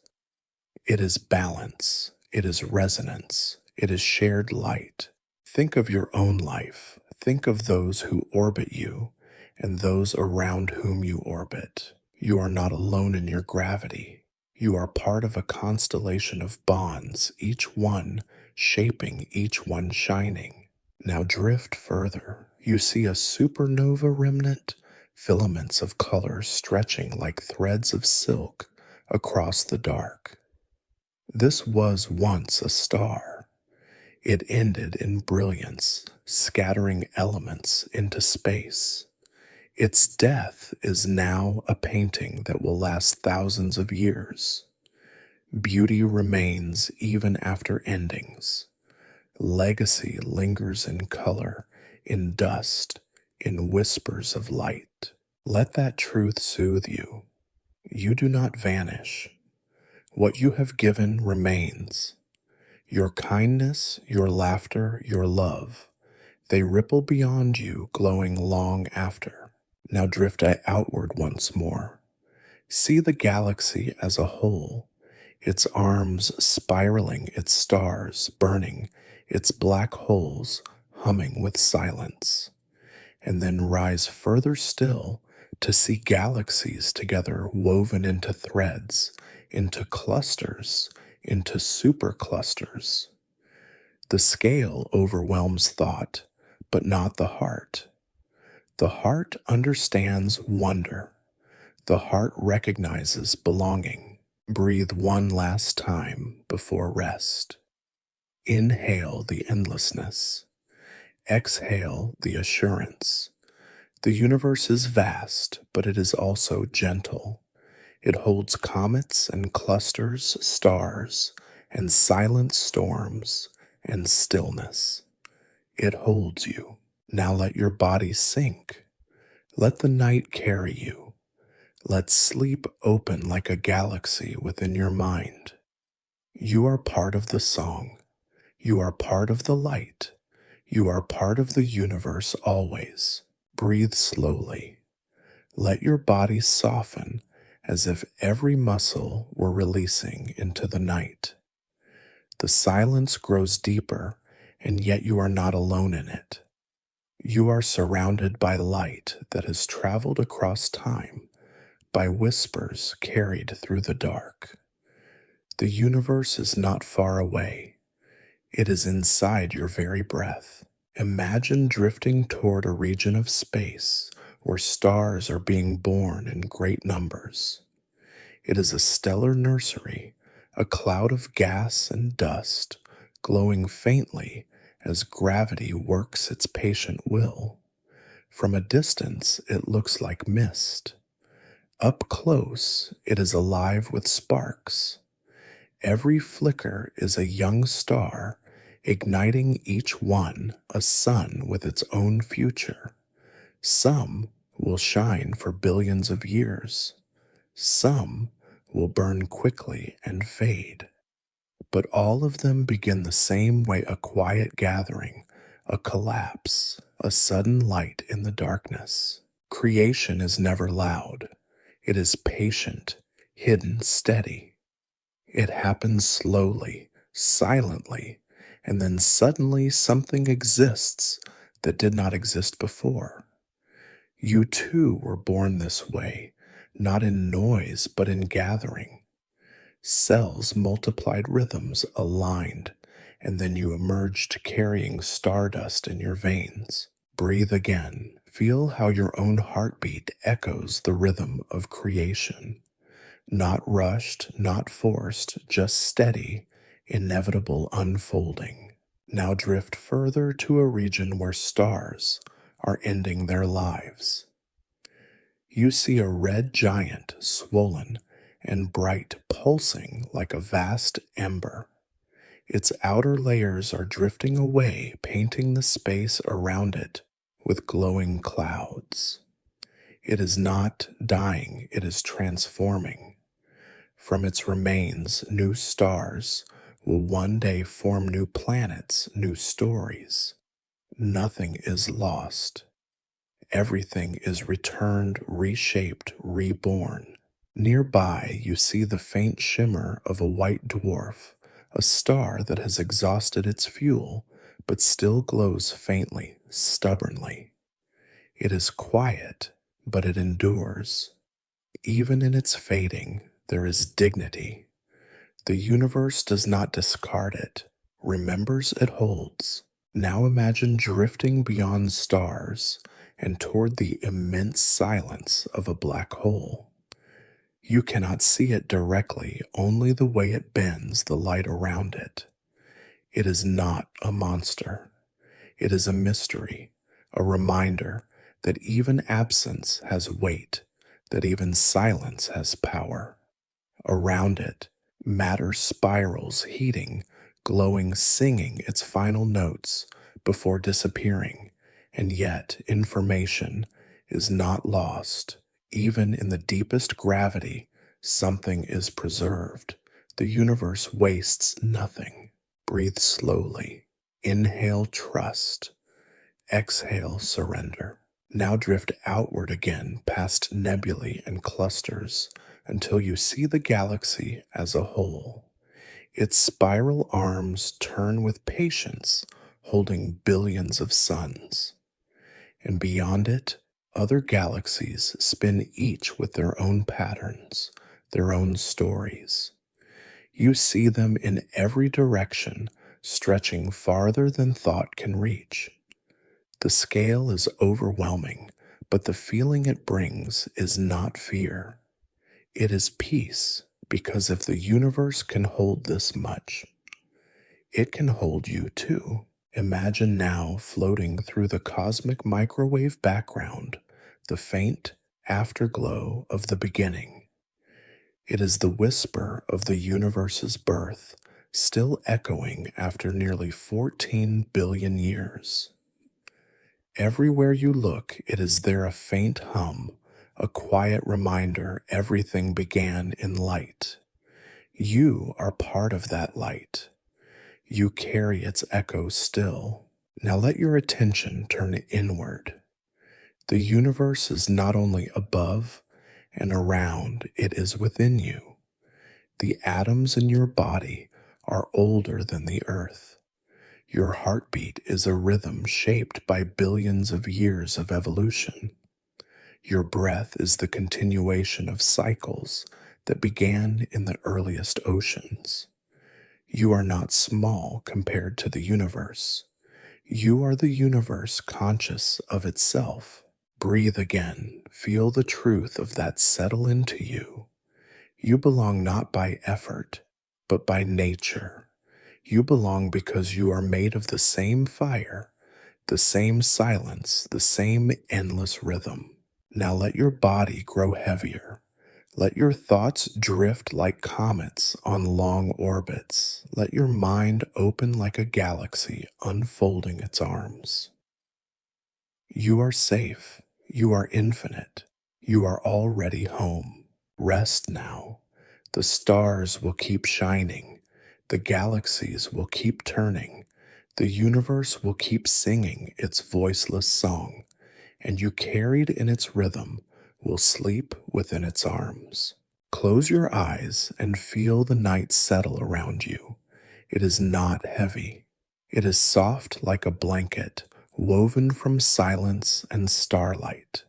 A: It is balance, it is resonance, it is shared light. Think of your own life. Think of those who orbit you and those around whom you orbit. You are not alone in your gravity. You are part of a constellation of bonds, each one shaping, each one shining. Now drift further. You see a supernova remnant, filaments of color stretching like threads of silk across the dark. This was once a star. It ended in brilliance, scattering elements into space. Its death is now a painting that will last thousands of years. Beauty remains even after endings. Legacy lingers in color, in dust, in whispers of light. Let that truth soothe you. You do not vanish. What you have given remains. Your kindness, your laughter, your love, they ripple beyond you, glowing long after. Now drift outward once more. See the galaxy as a whole, its arms spiraling, its stars burning, its black holes humming with silence. And then rise further still to see galaxies together woven into threads, into clusters, into superclusters. The scale overwhelms thought, but not the heart. The heart understands wonder. The heart recognizes belonging. Breathe one last time before rest. Inhale the endlessness. Exhale the assurance. The universe is vast, but it is also gentle. It holds comets and clusters, stars, and silent storms, and stillness. It holds you. Now let your body sink. Let the night carry you. Let sleep open like a galaxy within your mind. You are part of the song. You are part of the light. You are part of the universe always. Breathe slowly. Let your body soften as if every muscle were releasing into the night. The silence grows deeper, and yet you are not alone in it. You are surrounded by light that has traveled across time, by whispers carried through the dark. The universe is not far away. It is inside your very breath. Imagine drifting toward a region of space where stars are being born in great numbers. It is a stellar nursery, a cloud of gas and dust, glowing faintly as gravity works its patient will. From a distance, it looks like mist. Up close, it is alive with sparks. Every flicker is a young star, igniting each one a sun with its own future. Some will shine for billions of years. Some will burn quickly and fade. But all of them begin the same way: a quiet gathering, a collapse, a sudden light in the darkness. Creation is never loud. It is patient, hidden, steady. It happens slowly, silently, and then suddenly something exists that did not exist before. You too were born this way, not in noise, but in gathering. Cells multiplied, rhythms aligned, and then you emerged carrying stardust in your veins. Breathe again. Feel how your own heartbeat echoes the rhythm of creation. Not rushed, not forced, just steady, inevitable unfolding. Now drift further to a region where stars are ending their lives. You see a red giant, swollen and bright, pulsing like a vast ember. Its outer layers are drifting away, painting the space around it with glowing clouds. It is not dying, it is transforming. From its remains, new stars will one day form new planets, new stories. Nothing is lost. Everything is returned, reshaped, reborn. Nearby, you see the faint shimmer of a white dwarf, a star that has exhausted its fuel, but still glows faintly, stubbornly. It is quiet, but it endures. Even in its fading, there is dignity. The universe does not discard it, remembers it holds. Now imagine drifting beyond stars and toward the immense silence of a black hole. You cannot see it directly, only the way it bends the light around it. It is not a monster. It is a mystery, a reminder that even absence has weight, that even silence has power. Around it, matter spirals, heating, glowing, singing its final notes before disappearing, and yet information is not lost. Even in the deepest gravity, something is preserved. The universe wastes nothing. Breathe slowly. Inhale trust. Exhale surrender. Now drift outward again past nebulae and clusters until you see the galaxy as a whole. Its spiral arms turn with patience, holding billions of suns. And beyond it, other galaxies spin, each with their own patterns, their own stories. You see them in every direction, stretching farther than thought can reach. The scale is overwhelming, but the feeling it brings is not fear. It is peace, because if the universe can hold this much, it can hold you too. Imagine now floating through the cosmic microwave background, the faint afterglow of the beginning. It is the whisper of the universe's birth, still echoing after nearly 14 billion years. Everywhere you look, it is there, a faint hum, a quiet reminder everything began in light. You are part of that light. You carry its echo still. Now let your attention turn inward. The universe is not only above and around, it is within you. The atoms in your body are older than the earth. Your heartbeat is a rhythm shaped by billions of years of evolution. Your breath is the continuation of cycles that began in the earliest oceans. You are not small compared to the universe. You are the universe conscious of itself. Breathe again. Feel the truth of that settle into you. You belong not by effort, but by nature. You belong because you are made of the same fire, the same silence, the same endless rhythm. Now let your body grow heavier. Let your thoughts drift like comets on long orbits. Let your mind open like a galaxy unfolding its arms. You are safe. You are infinite. You are already home. Rest now. The stars will keep shining. The galaxies will keep turning. The universe will keep singing its voiceless song, and you carried in its rhythm will sleep within its arms. Close your eyes and feel the night settle around you. It is not heavy. It is soft like a blanket, woven from silence and starlight.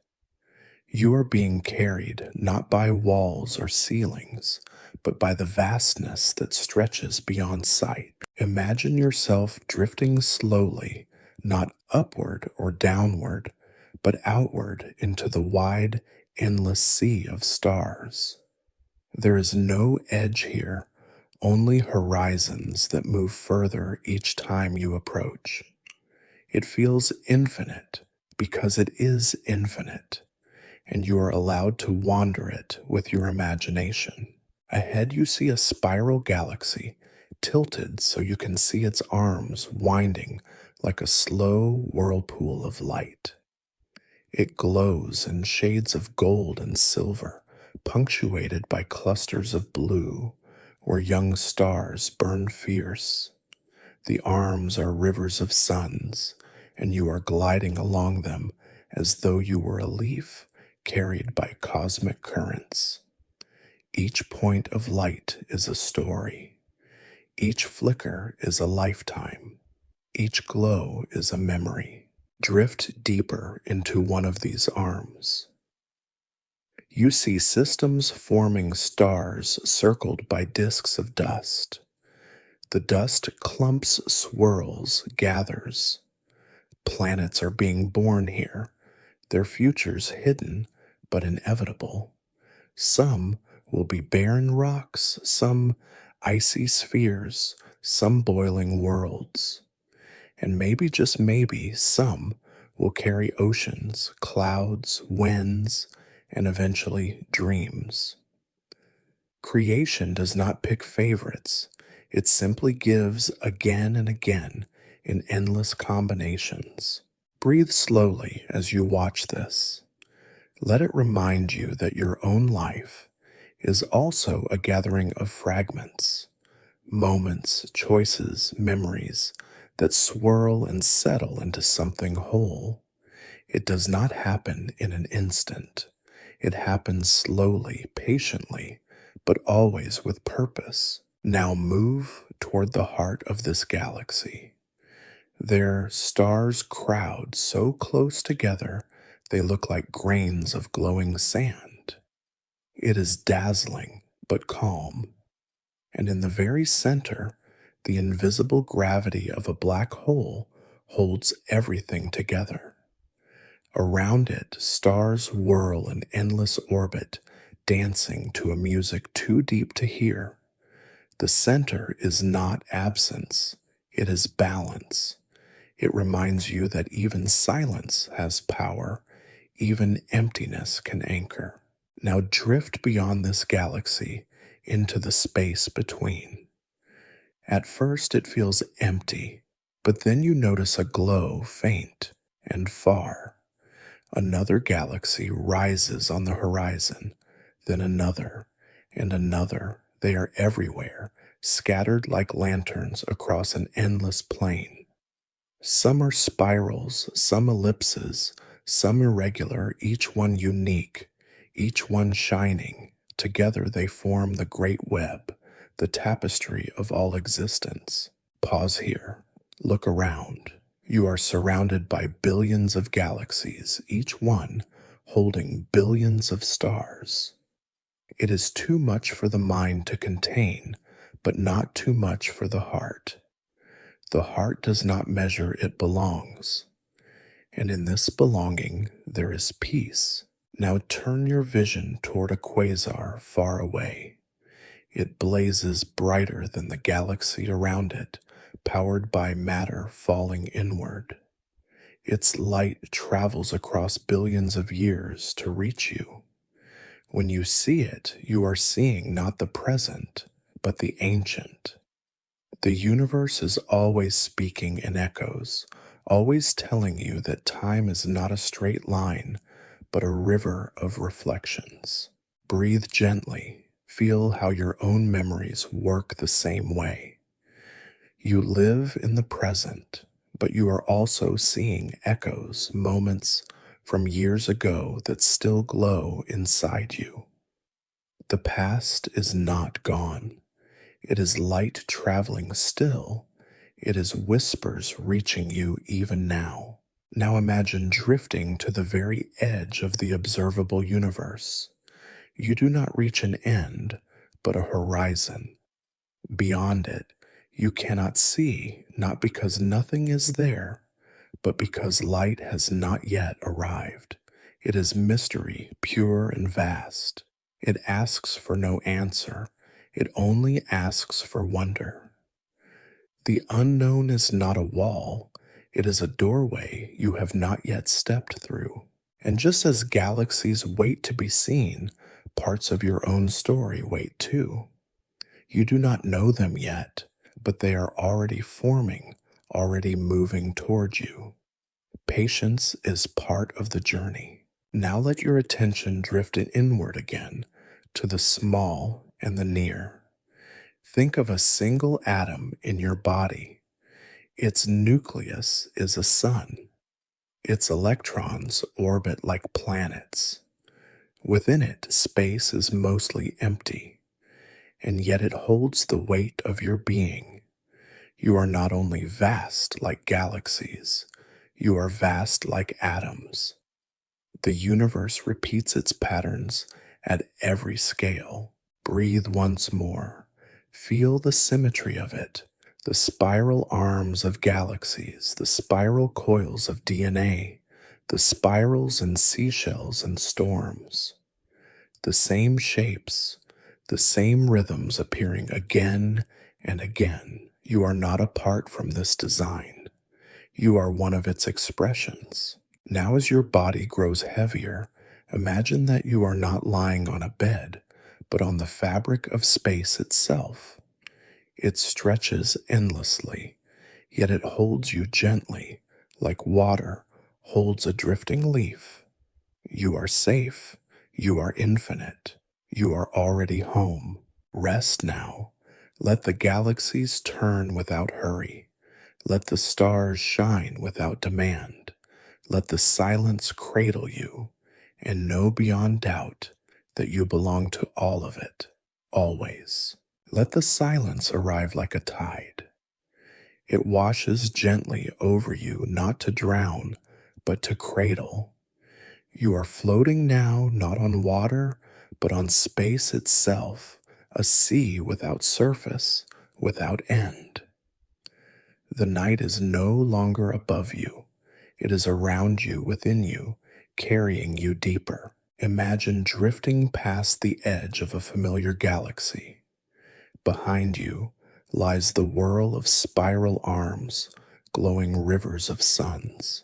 A: You are being carried not by walls or ceilings, but by the vastness that stretches beyond sight. Imagine yourself drifting slowly, not upward or downward, but outward into the wide, endless sea of stars. There is no edge here, only horizons that move further each time you approach. It feels infinite because it is infinite, and you are allowed to wander it with your imagination. Ahead, you see a spiral galaxy, tilted so you can see its arms winding like a slow whirlpool of light. It glows in shades of gold and silver, punctuated by clusters of blue, where young stars burn fierce. The arms are rivers of suns, and you are gliding along them as though you were a leaf carried by cosmic currents. Each point of light is a story. Each flicker is a lifetime. Each glow is a memory. Drift deeper into one of these arms. You see systems forming stars circled by disks of dust. The dust clumps, swirls, gathers. Planets are being born here, their futures hidden but inevitable. Some will be barren rocks, some icy spheres, some boiling worlds. And maybe, just maybe, some will carry oceans, clouds, winds, and eventually dreams. Creation does not pick favorites. It simply gives again and again in endless combinations. Breathe slowly as you watch this. Let it remind you that your own life is also a gathering of fragments, moments, choices, memories that swirl and settle into something whole. It does not happen in an instant. It happens slowly, patiently, but always with purpose. Now move toward the heart of this galaxy. There, stars crowd so close together they look like grains of glowing sand. It is dazzling, but calm. And in the very center, the invisible gravity of a black hole holds everything together. Around it, stars whirl in endless orbit, dancing to a music too deep to hear. The center is not absence, it is balance. It reminds you that even silence has power, even emptiness can anchor. Now drift beyond this galaxy into the space between. At first it feels empty, but then you notice a glow faint and far. Another galaxy rises on the horizon, then another, and another. They are everywhere, scattered like lanterns across an endless plain. Some are spirals, some ellipses, some irregular, each one unique, each one shining. Together they form the great web, the tapestry of all existence. Pause here. Look around. You are surrounded by billions of galaxies, each one holding billions of stars. It is too much for the mind to contain, but not too much for the heart. The heart does not measure, it belongs. And in this belonging, there is peace. Now turn your vision toward a quasar far away. It blazes brighter than the galaxy around it, powered by matter falling inward. Its light travels across billions of years to reach you. When you see it, you are seeing not the present, but the ancient. The universe is always speaking in echoes, always telling you that time is not a straight line, but a river of reflections. Breathe gently. Feel how your own memories work the same way. You live in the present, but you are also seeing echoes, moments from years ago that still glow inside you. The past is not gone. It is light traveling still. It is whispers reaching you even now. Now imagine drifting to the very edge of the observable universe. You do not reach an end, but a horizon. Beyond it, you cannot see, not because nothing is there, but because light has not yet arrived. It is mystery, pure and vast. It asks for no answer. It only asks for wonder. The unknown is not a wall. It is a doorway you have not yet stepped through. And just as galaxies wait to be seen, parts of your own story wait too. You do not know them yet, but they are already forming, already moving toward you. Patience is part of the journey. Now let your attention drift inward again, to the small and the near. Think of a single atom in your body. Its nucleus is a sun. Its electrons orbit like planets. Within it, space is mostly empty, and yet it holds the weight of your being. You are not only vast like galaxies, you are vast like atoms. The universe repeats its patterns at every scale. Breathe once more. Feel the symmetry of it, the spiral arms of galaxies, the spiral coils of DNA, the spirals in seashells and storms. The same shapes, the same rhythms appearing again and again. You are not apart from this design. You are one of its expressions. Now as your body grows heavier, imagine that you are not lying on a bed, but on the fabric of space itself. It stretches endlessly, yet it holds you gently, like water holds a drifting leaf. You are safe. You are infinite. You are already home. Rest now. Let the galaxies turn without hurry. Let the stars shine without demand. Let the silence cradle you, and know beyond doubt that you belong to all of it, always. Let the silence arrive like a tide. It washes gently over you, not to drown, but to cradle. You are floating now, not on water, but on space itself, a sea without surface, without end. The night is no longer above you, it is around you, within you, carrying you deeper. Imagine drifting past the edge of a familiar galaxy. Behind you lies the whirl of spiral arms, glowing rivers of suns.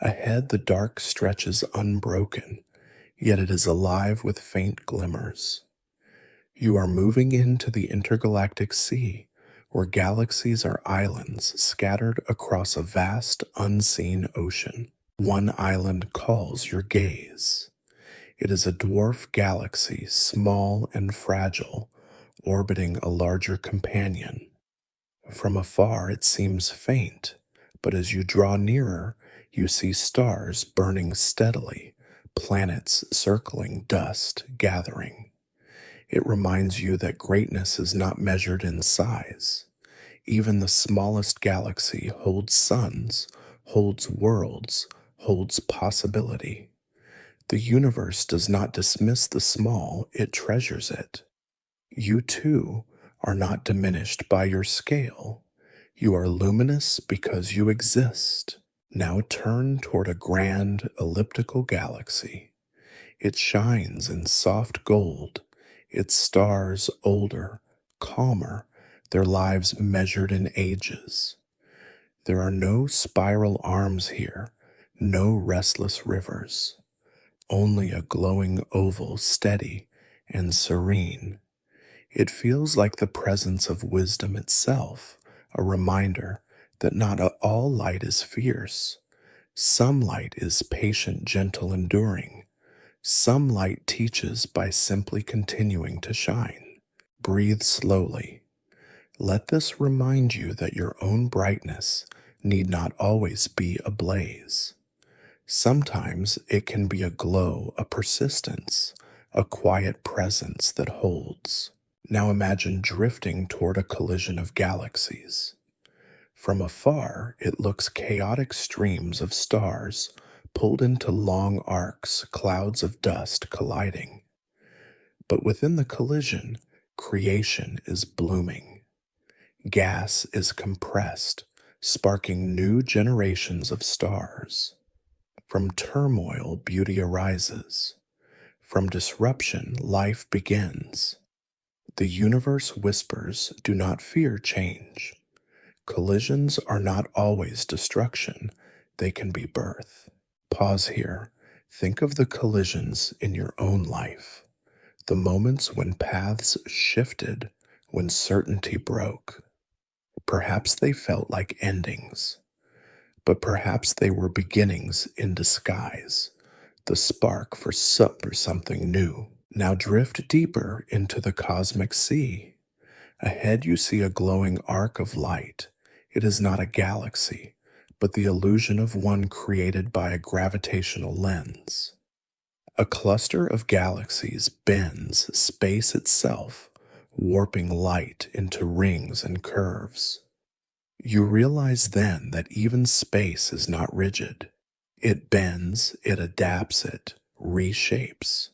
A: Ahead, the dark stretches unbroken, yet it is alive with faint glimmers. You are moving into the intergalactic sea, where galaxies are islands scattered across a vast, unseen ocean. One island calls your gaze. It is a dwarf galaxy, small and fragile, orbiting a larger companion. From afar, it seems faint, but as you draw nearer, you see stars burning steadily, planets circling, dust gathering. It reminds you that greatness is not measured in size. Even the smallest galaxy holds suns, holds worlds, holds possibility. The universe does not dismiss the small, it treasures it. You too are not diminished by your scale. You are luminous because you exist. Now turn toward a grand elliptical galaxy. It shines in soft gold, its stars older, calmer, their lives measured in ages. There are no spiral arms here, no restless rivers, only a glowing oval, steady and serene. It feels like the presence of wisdom itself, a reminder that not all light is fierce. Some light is patient, gentle, enduring. Some light teaches by simply continuing to shine. Breathe slowly. Let this remind you that your own brightness need not always be ablaze. Sometimes it can be a glow, a persistence, a quiet presence that holds. Now imagine drifting toward a collision of galaxies. From afar, it looks chaotic streams of stars pulled into long arcs, clouds of dust colliding. But within the collision, creation is blooming. Gas is compressed, sparking new generations of stars. From turmoil, beauty arises. From disruption, life begins. The universe whispers, do not fear change. Collisions are not always destruction, they can be birth. Pause here. Think of the collisions in your own life, the moments when paths shifted, when certainty broke. Perhaps they felt like endings, but perhaps they were beginnings in disguise, the spark for something new. Now drift deeper into the cosmic sea. Ahead you see a glowing arc of light. It is not a galaxy, but the illusion of one created by a gravitational lens. A cluster of galaxies bends space itself, warping light into rings and curves. You realize then that even space is not rigid. It bends, it adapts, it reshapes.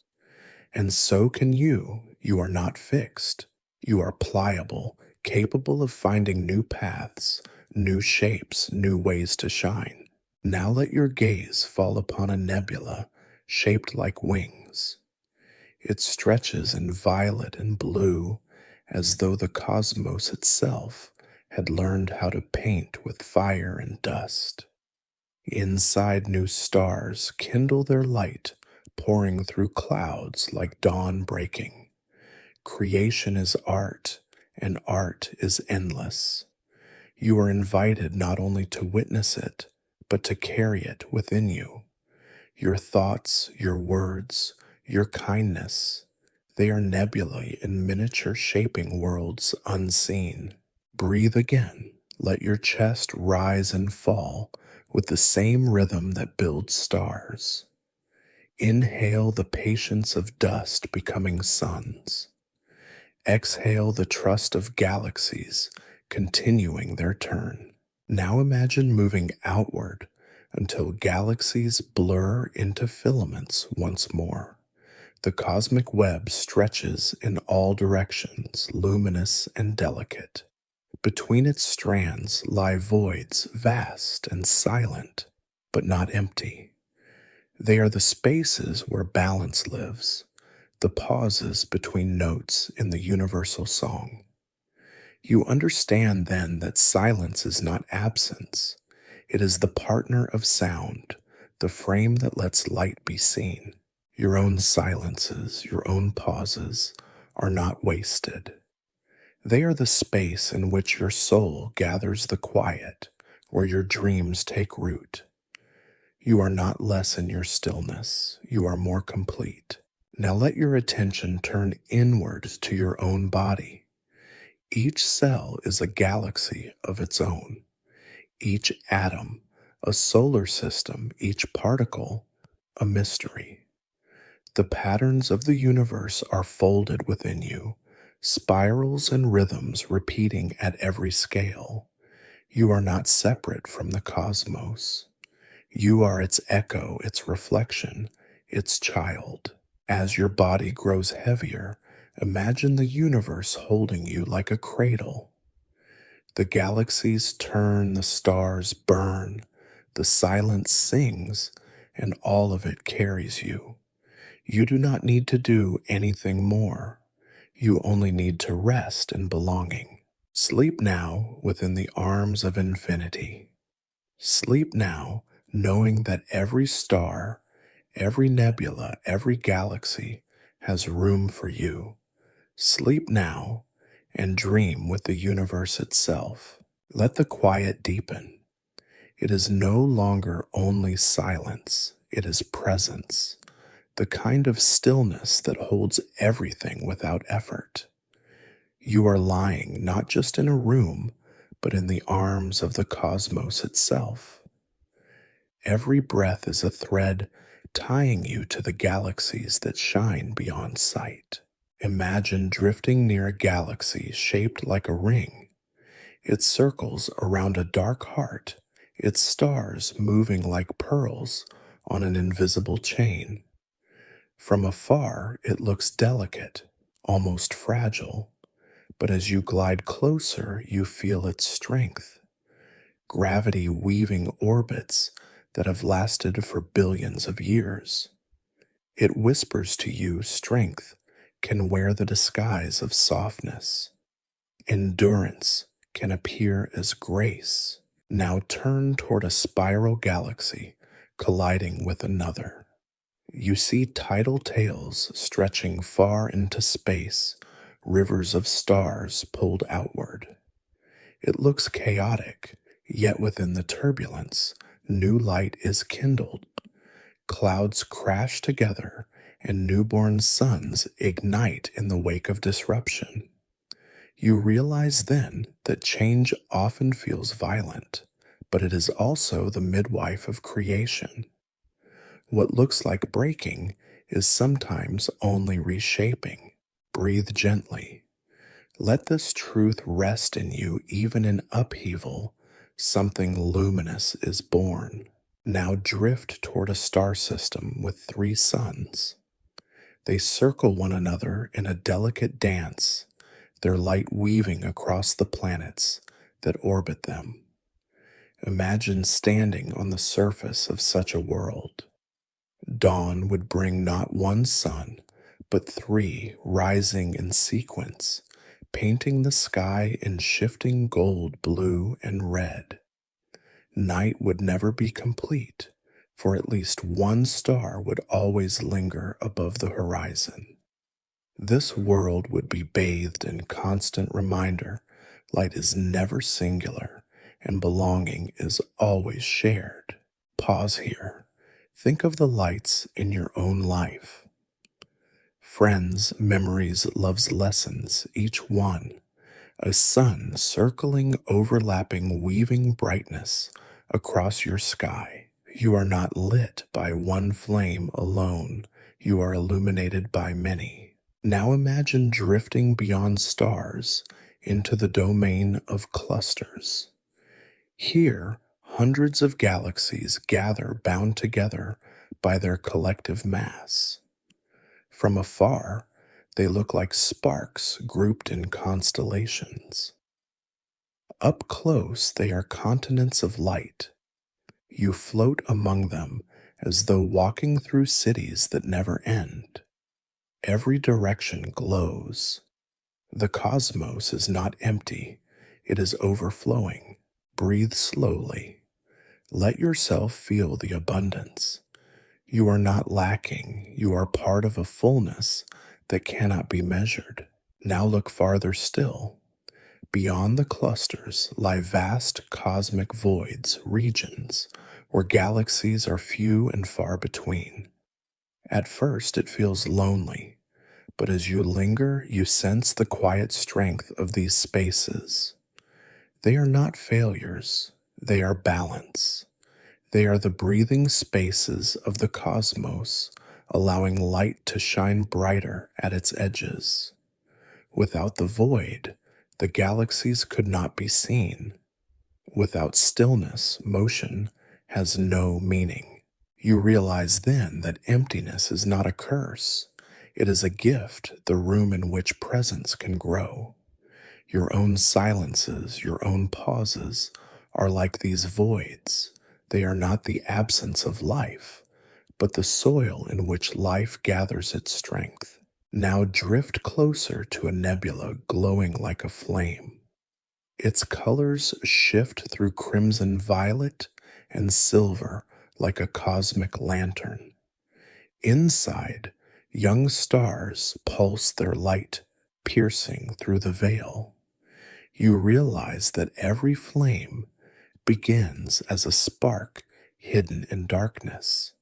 A: And so can you. You are not fixed. You are pliable, capable of finding new paths, new shapes, new ways to shine. Now let your gaze fall upon a nebula shaped like wings. It stretches in violet and blue as though the cosmos itself had learned how to paint with fire and dust. Inside, new stars kindle their light, pouring through clouds like dawn breaking. Creation is art, and art is endless. You are invited not only to witness it, but to carry it within you. Your thoughts, your words, your kindness, they are nebulae in miniature shaping worlds unseen. Breathe again. Let your chest rise and fall with the same rhythm that builds stars. Inhale the patience of dust becoming suns. Exhale the trust of galaxies continuing their turn. Now imagine moving outward until galaxies blur into filaments once more. The cosmic web stretches in all directions, luminous and delicate. Between its strands lie voids vast and silent, but not empty. They are the spaces where balance lives, the pauses between notes in the universal song. You understand then that silence is not absence. It is the partner of sound, the frame that lets light be seen. Your own silences, your own pauses are not wasted. They are the space in which your soul gathers the quiet, where your dreams take root. You are not less in your stillness, you are more complete. Now let your attention turn inward to your own body. Each cell is a galaxy of its own. Each atom, a solar system, each particle, a mystery. The patterns of the universe are folded within you, spirals and rhythms repeating at every scale. You are not separate from the cosmos. You are its echo, its reflection, its child. As your body grows heavier, imagine the universe holding you like a cradle. The galaxies turn, the stars burn, the silence sings, and all of it carries you. You do not need to do anything more. You only need to rest in belonging. Sleep now within the arms of infinity. Sleep now knowing that every star, every nebula, every galaxy has room for you. Sleep now and dream with the universe itself. Let the quiet deepen. It is no longer only silence, it is presence, the kind of stillness that holds everything without effort. You are lying not just in a room, but in the arms of the cosmos itself. Every breath is a thread tying you to the galaxies that shine beyond sight. Imagine drifting near a galaxy shaped like a ring. It circles around a dark heart, its stars moving like pearls on an invisible chain. From afar, it looks delicate, almost fragile, but as you glide closer, you feel its strength. Gravity weaving orbits that have lasted for billions of years. It whispers to you strength can wear the disguise of softness. Endurance can appear as grace. Now turn toward a spiral galaxy colliding with another. You see tidal tails stretching far into space, rivers of stars pulled outward. It looks chaotic, yet within the turbulence, new light is kindled. Clouds crash together, and newborn suns ignite in the wake of disruption. You realize then that change often feels violent, but it is also the midwife of creation. What looks like breaking is sometimes only reshaping. Breathe gently. Let this truth rest in you even in upheaval. Something luminous is born. Now drift toward a star system with 3 suns. They circle one another in a delicate dance, their light weaving across the planets that orbit them. Imagine standing on the surface of such a world. Dawn would bring not one sun, but 3 rising in sequence, painting the sky in shifting gold, blue, and red. Night would never be complete, for at least one star would always linger above the horizon. This world would be bathed in constant reminder light is never singular and belonging is always shared. Pause here. Think of the lights in your own life. Friends, memories, love's lessons, each one. A sun circling, overlapping, weaving brightness across your sky. You are not lit by one flame alone. You are illuminated by many. Now imagine drifting beyond stars into the domain of clusters. Here, hundreds of galaxies gather bound together by their collective mass. From afar, they look like sparks grouped in constellations. Up close, they are continents of light. You float among them as though walking through cities that never end. Every direction glows. The cosmos is not empty, it is overflowing. Breathe slowly. Let yourself feel the abundance. You are not lacking, you are part of a fullness that cannot be measured. Now look farther still. Beyond the clusters lie vast cosmic voids, regions, where galaxies are few and far between. At first, it feels lonely, but as you linger, you sense the quiet strength of these spaces. They are not failures, they are balance. They are the breathing spaces of the cosmos, allowing light to shine brighter at its edges. Without the void, the galaxies could not be seen. Without stillness, motion has no meaning. You realize then that emptiness is not a curse. It is a gift, the room in which presence can grow. Your own silences, your own pauses are like these voids. They are not the absence of life, but the soil in which life gathers its strength. Now drift closer to a nebula glowing like a flame. Its colors shift through crimson violet and silver like a cosmic lantern. Inside, young stars pulse their light, piercing through the veil. You realize that every flame begins as a spark hidden in darkness,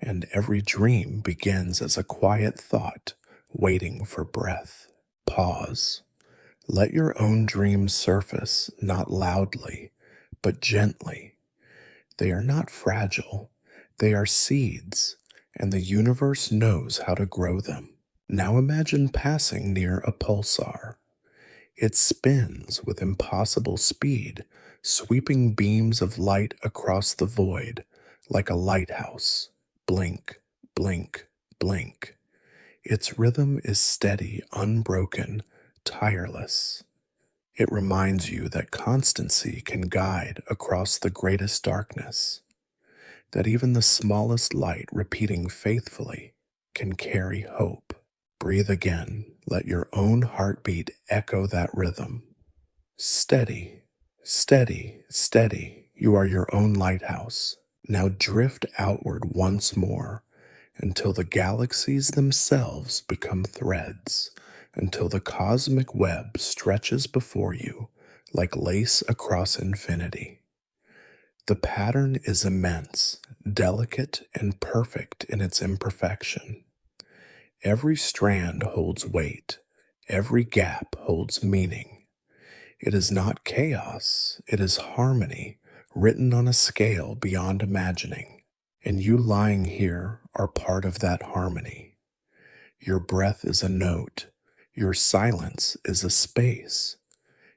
A: and every dream begins as a quiet thought waiting for breath. Pause. Let your own dreams surface, not loudly, but gently. They are not fragile, they are seeds, and the universe knows how to grow them. Now imagine passing near a pulsar. It spins with impossible speed, sweeping beams of light across the void like a lighthouse. Blink, blink, blink. Its rhythm is steady, unbroken, tireless. It reminds you that constancy can guide across the greatest darkness, that even the smallest light repeating faithfully can carry hope. Breathe again. Let your own heartbeat echo that rhythm. Steady, steady, steady. You are your own lighthouse. Now drift outward once more until the galaxies themselves become threads, until the cosmic web stretches before you like lace across infinity. The pattern is immense, delicate, and perfect in its imperfection. Every strand holds weight, every gap holds meaning. It is not chaos, it is harmony, written on a scale beyond imagining. And you lying here are part of that harmony. Your breath is a note, your silence is a space,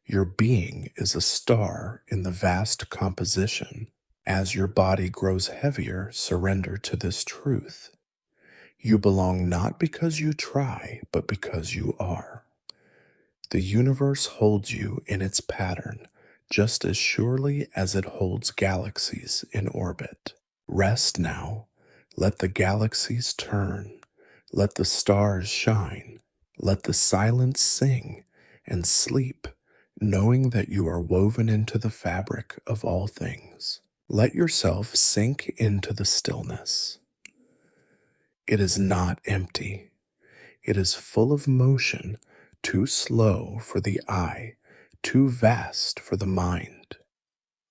A: your being is a star in the vast composition. As your body grows heavier, surrender to this truth. You belong not because you try, but because you are. The universe holds you in its pattern just as surely as it holds galaxies in orbit. Rest now. Let the galaxies turn. Let the stars shine. Let the silence sing and sleep, knowing that you are woven into the fabric of all things. Let yourself sink into the stillness. It is not empty. It is full of motion, too slow for the eye, too vast for the mind.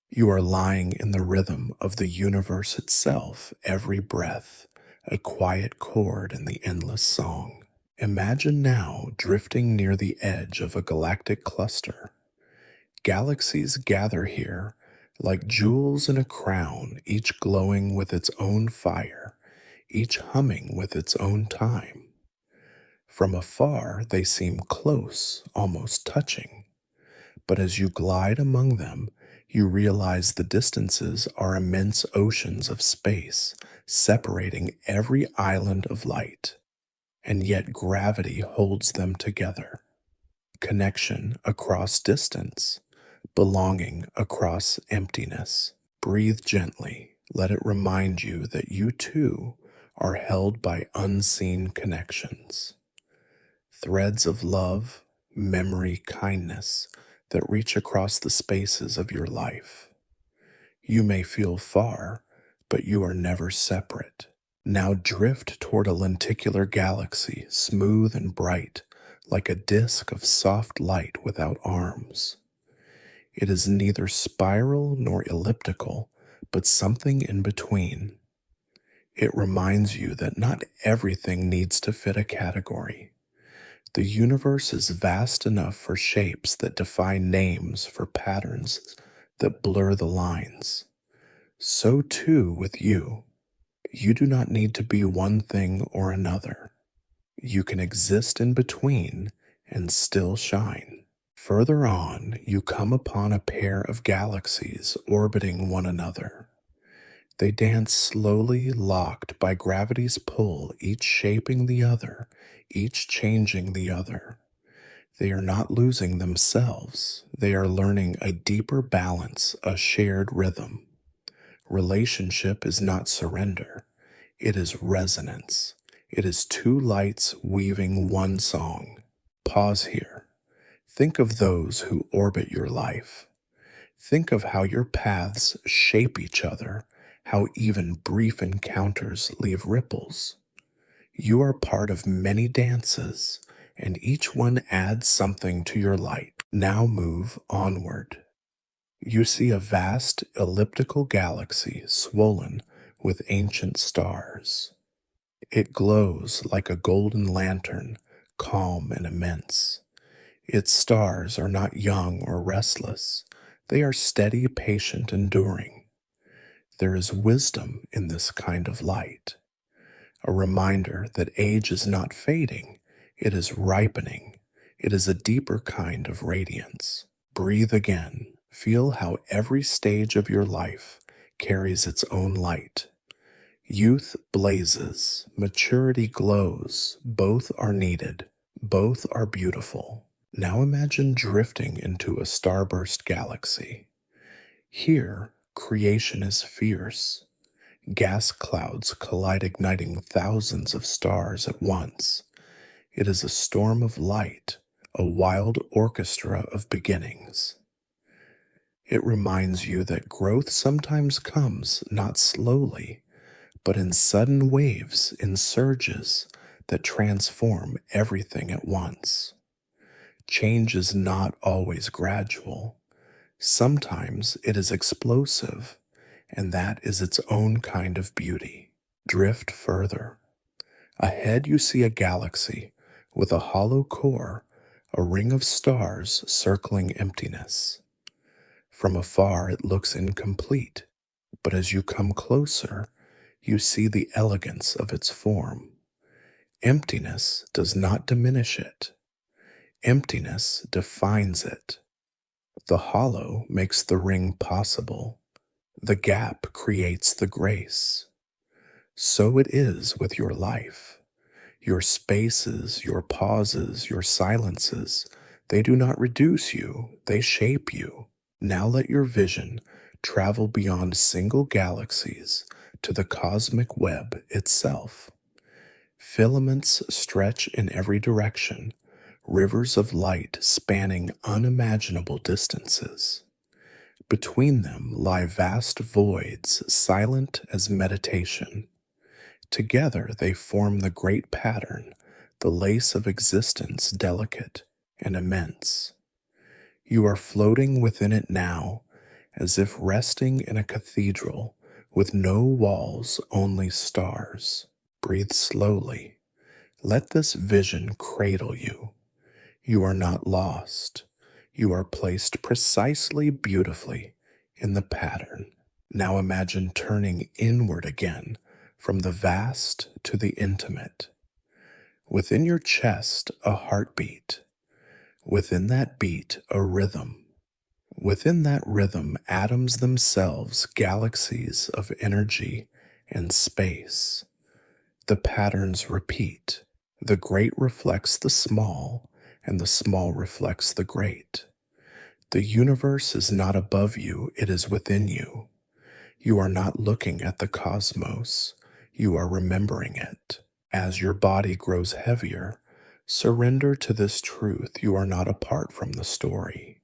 A: You are lying in the rhythm of the universe itself, every breath, a quiet chord in the endless song. Imagine now drifting near the edge of a galactic cluster. Galaxies gather here like jewels in a crown, each glowing with its own fire, each humming with its own time. From afar, they seem close, almost touching. But as you glide among them, you realize the distances are immense oceans of space, separating every island of light. and yet gravity holds them together. Connection across distance, belonging across emptiness. Breathe gently. Let it remind you that you too are held by unseen connections. Threads of love, memory, kindness that reach across the spaces of your life. You may feel far, but you are never separate. Now drift toward a lenticular galaxy, smooth and bright, like a disk of soft light without arms. It is neither spiral nor elliptical, but something in between. It reminds you that not everything needs to fit a category. The universe is vast enough for shapes that defy names, for patterns that blur the lines. So too with you. You do not need to be one thing or another. You can exist in between and still shine. Further on, you come upon a pair of galaxies orbiting one another. They dance slowly, locked by gravity's pull, each shaping the other, each changing the other. They are not losing themselves. They are learning a deeper balance, a shared rhythm. Relationship is not surrender. It is resonance. It is two lights weaving one song. Pause here. Think of those who orbit your life. Think of how your paths shape each other, how even brief encounters leave ripples. You are part of many dances, and each one adds something to your light. Now move onward. You see a vast elliptical galaxy swollen with ancient stars. It glows like a golden lantern, calm and immense. Its stars are not young or restless. They are steady, patient, enduring. There is wisdom in this kind of light, a reminder that age is not fading, it is ripening. It is a deeper kind of radiance. Breathe again. Feel how every stage of your life carries its own light. Youth blazes, maturity glows. Both are needed, both are beautiful. Now imagine drifting into a starburst galaxy. Here, creation is fierce. Gas clouds collide, igniting thousands of stars at once. It is a storm of light, a wild orchestra of beginnings. It reminds you that growth sometimes comes not slowly, but in sudden waves, in surges that transform everything at once. Change is not always gradual. Sometimes it is explosive, and that is its own kind of beauty. Drift further. Ahead you see a galaxy with a hollow core, a ring of stars circling emptiness. From afar it looks incomplete, but as you come closer, you see the elegance of its form. Emptiness does not diminish it. Emptiness defines it. The hollow makes the ring possible. The gap creates the grace. So it is with your life. Your spaces, your pauses, your silences, they do not reduce you, they shape you. Now let your vision travel beyond single galaxies to the cosmic web itself. Filaments stretch in every direction, rivers of light spanning unimaginable distances. Between them lie vast voids, silent as meditation. Together they form the great pattern, the lace of existence, delicate and immense. You are floating within it now, as if resting in a cathedral with no walls, only stars. Breathe slowly. Let this vision cradle you. You are not lost. You are placed precisely, beautifully in the pattern. Now imagine turning inward again from the vast to the intimate. Within your chest, a heartbeat. Within that beat, a rhythm. Within that rhythm, atoms themselves, galaxies of energy and space. The patterns repeat. The great reflects the small, and the small reflects the great. The universe is not above you, it is within you. You are not looking at the cosmos, you are remembering it. As your body grows heavier, surrender to this truth: you are not apart from the story.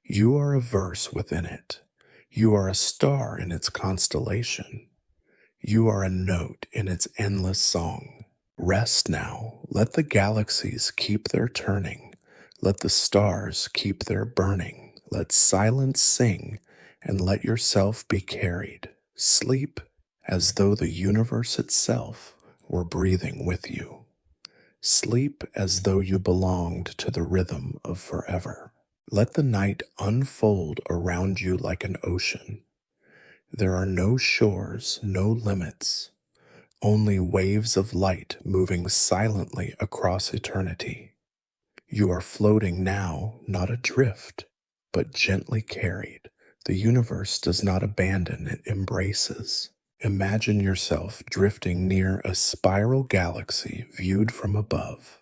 A: You are a verse within it. You are a star in its constellation. You are a note in its endless song. Rest now. Let the galaxies keep their turning. Let the stars keep their burning. Let silence sing, and let yourself be carried. Sleep as though the universe itself were breathing with you. Sleep as though you belonged to the rhythm of forever. Let the night unfold around you like an ocean. There are no shores, no limits, only waves of light moving silently across eternity. You are floating now, not adrift, but gently carried. The universe does not abandon, it embraces. Imagine yourself drifting near a spiral galaxy viewed from above.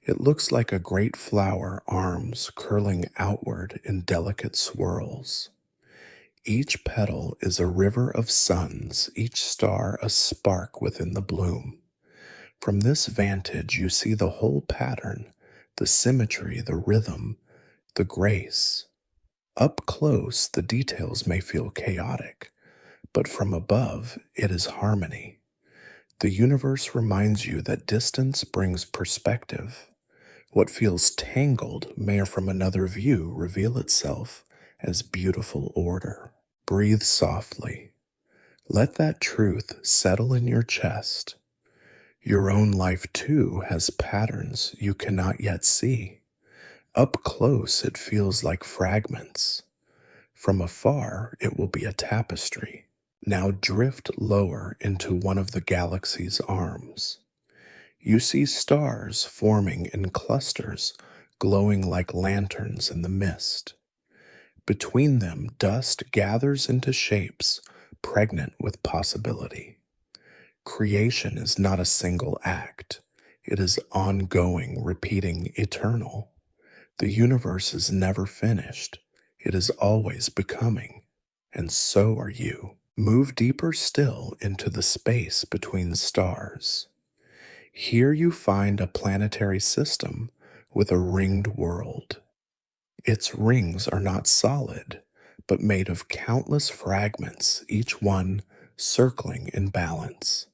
A: It looks like a great flower, arms curling outward in delicate swirls. Each petal is a river of suns, each star a spark within the bloom. From this vantage, you see the whole pattern, the symmetry, the rhythm, the grace. Up close, the details may feel chaotic, but from above, it is harmony. The universe reminds you that distance brings perspective. What feels tangled may from another view reveal itself as beautiful order. Breathe softly. Let that truth settle in your chest. Your own life, too, has patterns you cannot yet see. Up close, it feels like fragments. From afar, it will be a tapestry. Now drift lower into one of the galaxy's arms. You see stars forming in clusters, glowing like lanterns in the mist. Between them, dust gathers into shapes pregnant with possibility. Creation is not a single act. It is ongoing, repeating, eternal. The universe is never finished. It is always becoming. And so are you. Move deeper still into the space between stars. Here you find a planetary system with a ringed world. Its rings are not solid, but made of countless fragments, each one circling in balance.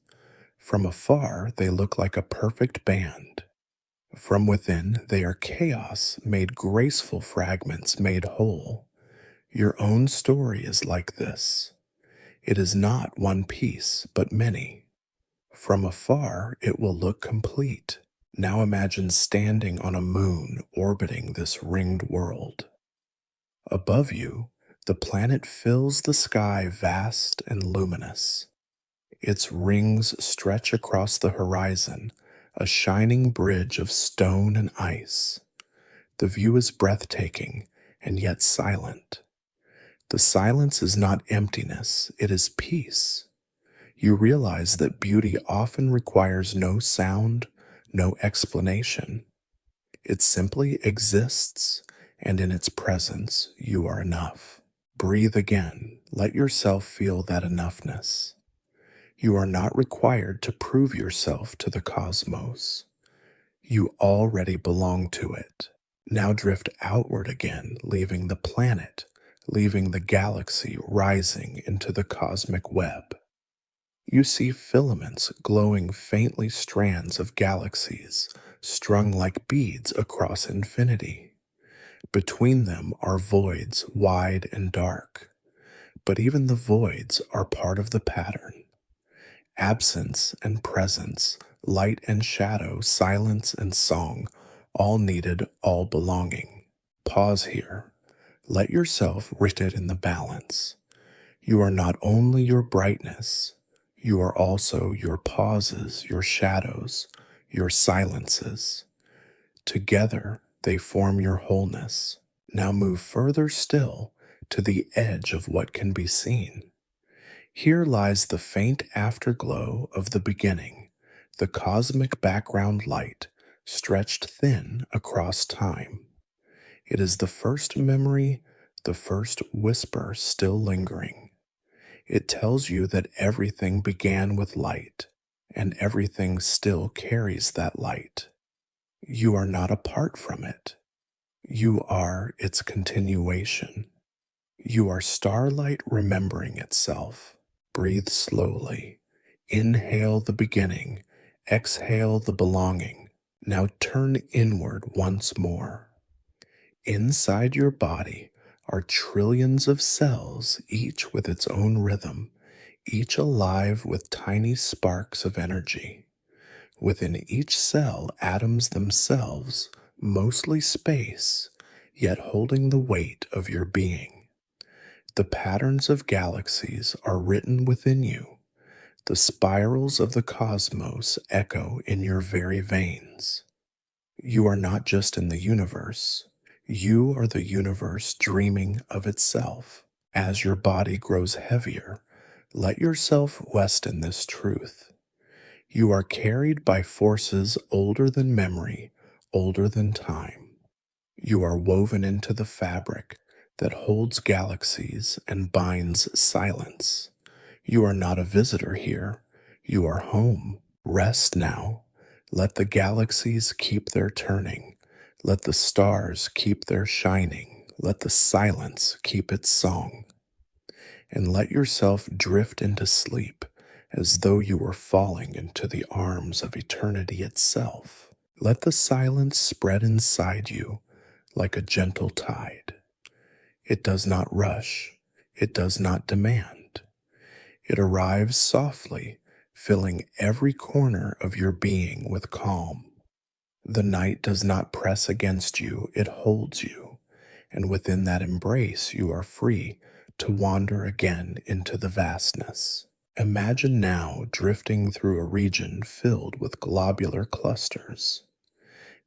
A: From afar, they look like a perfect band. From within, they are chaos, made graceful fragments, made whole. Your own story is like this. It is not one piece, but many. From afar, it will look complete. Now imagine standing on a moon orbiting this ringed world. Above you, the planet fills the sky vast and luminous. Its rings stretch across the horizon, a shining bridge of stone and ice. The view is breathtaking and yet silent. The silence is not emptiness, it is peace. You realize that beauty often requires no sound, no explanation. It simply exists, and in its presence, you are enough. Breathe again. Let yourself feel that enoughness. You are not required to prove yourself to the cosmos. You already belong to it. Now drift outward again, leaving the planet, leaving the galaxy, rising into the cosmic web. You see filaments glowing faintly, strands of galaxies strung like beads across infinity. Between them are voids wide and dark, but even the voids are part of the pattern. Absence and presence, light and shadow, silence and song, all needed, all belonging. Pause here. Let yourself rooted it in the balance. You are not only your brightness, you are also your pauses, your shadows, your silences. Together, they form your wholeness. Now move further still to the edge of what can be seen. Here lies the faint afterglow of the beginning, the cosmic background light stretched thin across time. It is the first memory, the first whisper still lingering. It tells you that everything began with light, and everything still carries that light. You are not apart from it. You are its continuation. You are starlight remembering itself. Breathe slowly. Inhale the beginning. Exhale the belonging. Now turn inward once more. Inside your body are trillions of cells, each with its own rhythm, each alive with tiny sparks of energy. Within each cell, atoms themselves, mostly space, yet holding the weight of your being. The patterns of galaxies are written within you. The spirals of the cosmos echo in your very veins. You are not just in the universe. You are the universe dreaming of itself. As your body grows heavier, let yourself rest in this truth. You are carried by forces older than memory, older than time. You are woven into the fabric that holds galaxies and binds silence. You are not a visitor here. You are home. Rest now. Let the galaxies keep their turning. Let the stars keep their shining. Let the silence keep its song. And let yourself drift into sleep as though you were falling into the arms of eternity itself. Let the silence spread inside you like a gentle tide. It does not rush. It does not demand. It arrives softly, filling every corner of your being with calm. The night does not press against you, it holds you, and within that embrace you are free to wander again into the vastness. Imagine now drifting through a region filled with globular clusters.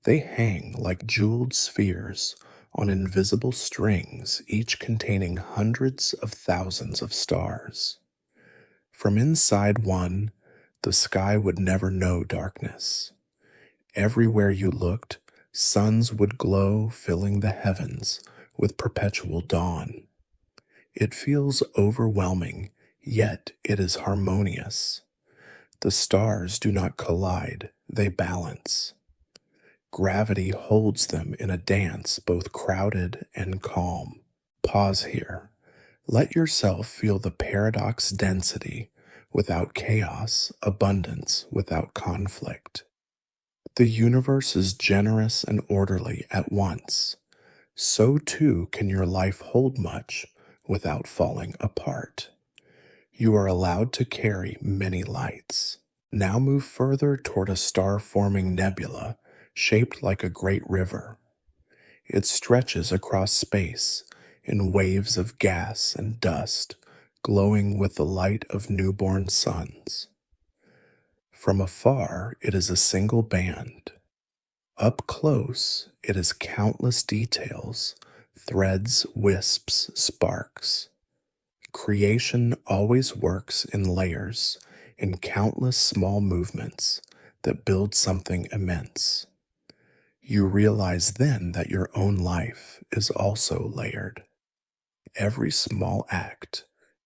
A: They hang like jeweled spheres on invisible strings, each containing hundreds of thousands of stars. From inside one, the sky would never know darkness. Everywhere you looked, suns would glow, filling the heavens with perpetual dawn. It feels overwhelming, yet it is harmonious. The stars do not collide, they balance. Gravity holds them in a dance both crowded and calm. Pause here. Let yourself feel the paradox density without chaos, abundance without conflict. The universe is generous and orderly at once. So too can your life hold much without falling apart. You are allowed to carry many lights. Now move further toward a star-forming nebula shaped like a great river. It stretches across space in waves of gas and dust, glowing with the light of newborn suns. From afar, it is a single band. Up close, it is countless details, threads, wisps, sparks. Creation always works in layers, in countless small movements that build something immense. You realize then that your own life is also layered. Every small act,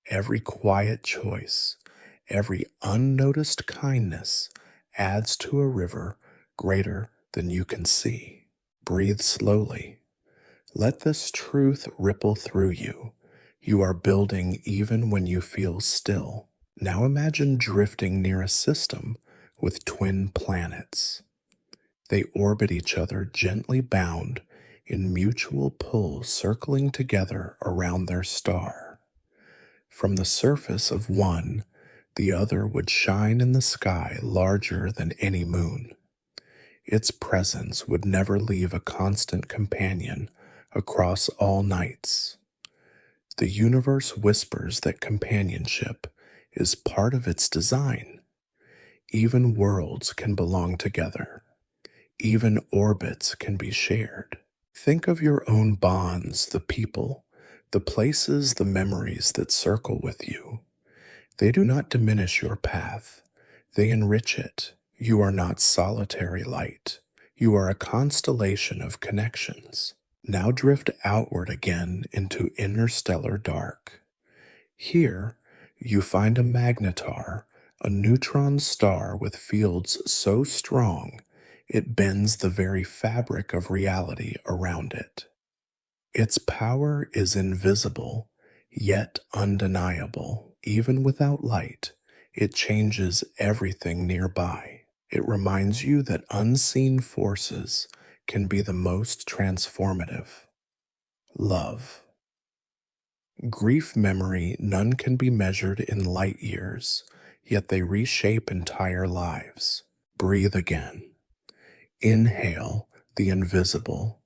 A: every quiet choice, every unnoticed kindness adds to a river greater than you can see. Breathe slowly. Let this truth ripple through you. You are building even when you feel still. Now imagine drifting near a system with twin planets. They orbit each other gently bound in mutual pull, circling together around their star. From the surface of one, the other would shine in the sky larger than any moon. Its presence would never leave a constant companion across all nights. The universe whispers that companionship is part of its design. Even worlds can belong together. Even orbits can be shared. Think of your own bonds, the people, the places, the memories that circle with you. They do not diminish your path. They enrich it. You are not solitary light. You are a constellation of connections. Now drift outward again into interstellar dark. Here, you find a magnetar, a neutron star with fields so strong it bends the very fabric of reality around it. Its power is invisible, yet undeniable. Even without light, it changes everything nearby. It reminds you that unseen forces can be the most transformative. Love. Grief memory, none can be measured in light years, yet they reshape entire lives. Breathe again. Inhale the invisible.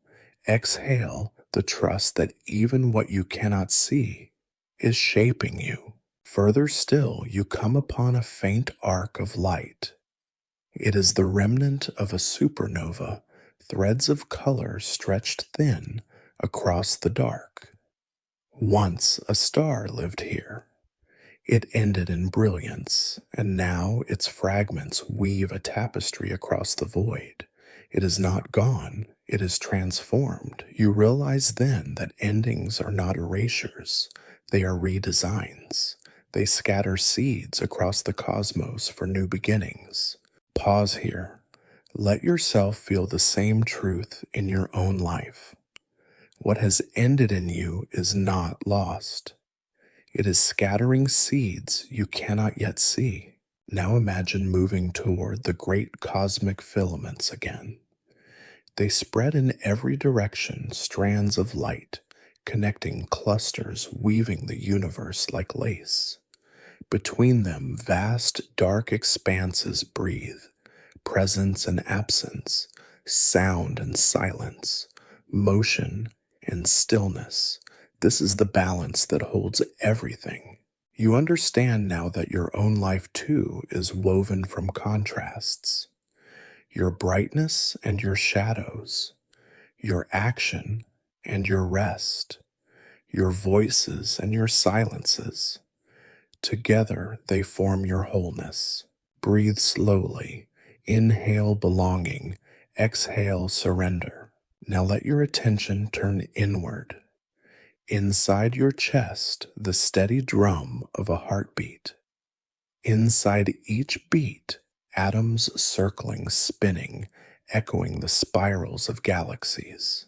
A: Exhale the trust that even what you cannot see is shaping you. Further still, you come upon a faint arc of light. It is the remnant of a supernova, threads of color stretched thin across the dark. Once a star lived here. It ended in brilliance, and now its fragments weave a tapestry across the void. It is not gone, it is transformed. You realize then that endings are not erasures, they are redesigns. They scatter seeds across the cosmos for new beginnings. Pause here. Let yourself feel the same truth in your own life. What has ended in you is not lost. It is scattering seeds you cannot yet see. Now imagine moving toward the great cosmic filaments again. They spread in every direction, strands of light, connecting clusters, weaving the universe like lace. Between them, vast, dark expanses breathe, presence and absence, sound and silence, motion and stillness. This is the balance that holds everything. You understand now that your own life too is woven from contrasts. Your brightness and your shadows, your action and your rest, your voices and your silences. Together they form your wholeness. Breathe slowly. Inhale belonging. Exhale surrender. Now let your attention turn inward. Inside your chest, the steady drum of a heartbeat. Inside each beat, atoms circling, spinning, echoing the spirals of galaxies.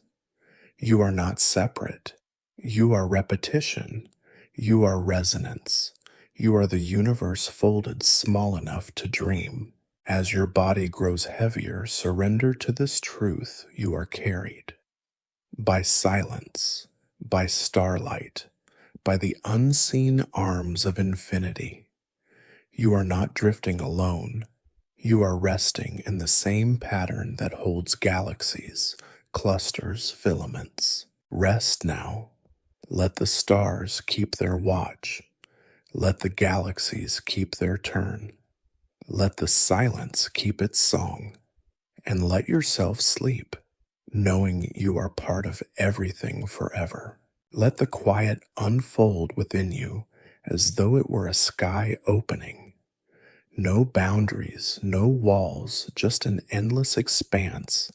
A: You are not separate. You are repetition. You are resonance. You are the universe folded small enough to dream. As your body grows heavier, surrender to this truth you are carried. By silence, by starlight, by the unseen arms of infinity. You are not drifting alone. You are resting in the same pattern that holds galaxies, clusters, filaments. Rest now. Let the stars keep their watch. Let the galaxies keep their turn. Let the silence keep its song. And let yourself sleep, knowing you are part of everything forever. Let the quiet unfold within you as though it were a sky opening. No boundaries, no walls, just an endless expanse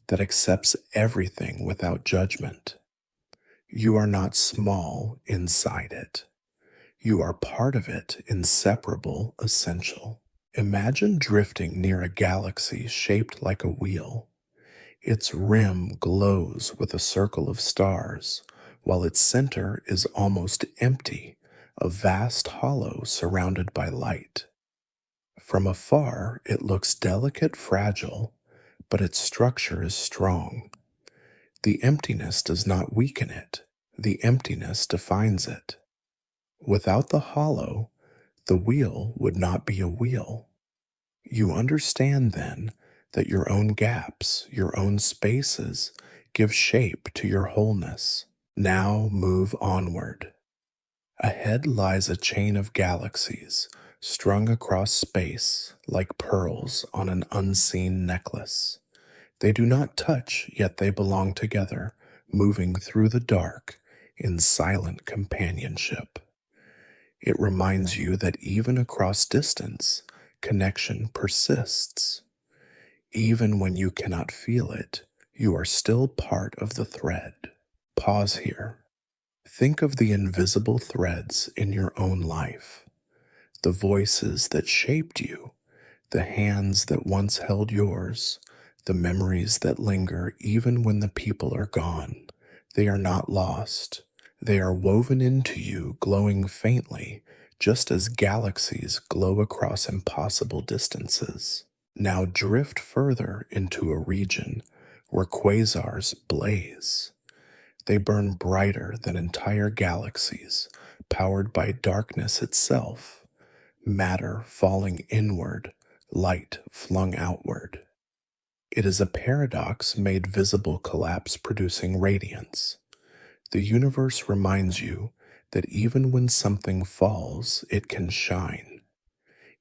A: that accepts everything without judgment. You are not small inside it. You are part of it, inseparable, essential. Imagine drifting near a galaxy shaped like a wheel. Its rim glows with a circle of stars, while its center is almost empty, a vast hollow surrounded by light. From afar, it looks delicate, fragile, but its structure is strong. The emptiness does not weaken it. The emptiness defines it. Without the hollow, the wheel would not be a wheel. You understand then that your own gaps, your own spaces, give shape to your wholeness. Now move onward. Ahead lies a chain of galaxies, strung across space like pearls on an unseen necklace. They do not touch, yet they belong together, moving through the dark in silent companionship. It reminds you that even across distance, connection persists. Even when you cannot feel it, you are still part of the thread. Pause here. Think of the invisible threads in your own life, the voices that shaped you, the hands that once held yours, the memories that linger even when the people are gone. They are not lost. They are woven into you, glowing faintly, just as galaxies glow across impossible distances. Now drift further into a region where quasars blaze. They burn brighter than entire galaxies, powered by darkness itself, matter falling inward, light flung outward. It is a paradox made visible collapse producing radiance. The universe reminds you that even when something falls, it can shine.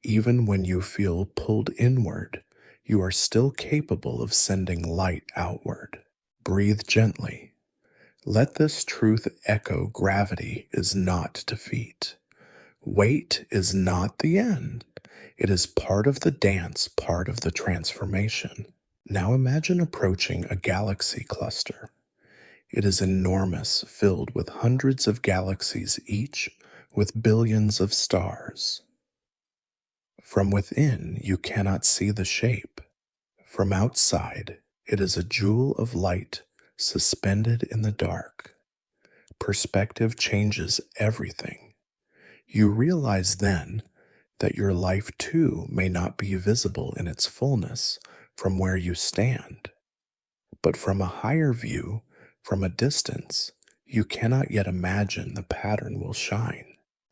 A: Even when you feel pulled inward, you are still capable of sending light outward. Breathe gently. Let this truth echo: gravity is not defeat. Weight is not the end. It is part of the dance, part of the transformation. Now imagine approaching a galaxy cluster. It is enormous, filled with hundreds of galaxies each, with billions of stars. From within, you cannot see the shape. From outside, it is a jewel of light suspended in the dark. Perspective changes everything. You realize then that your life too may not be visible in its fullness from where you stand, but from a higher view, from a distance, you cannot yet imagine the pattern will shine.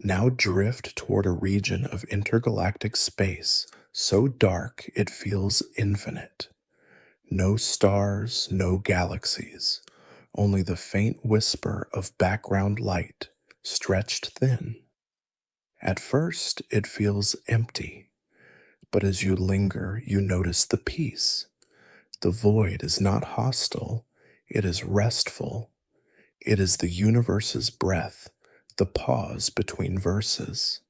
A: Now drift toward a region of intergalactic space so dark it feels infinite. No stars, no galaxies, only the faint whisper of background light stretched thin. At first, it feels empty, but as you linger, you notice the peace. The void is not hostile, it is restful. It is the universe's breath, the pause between verses.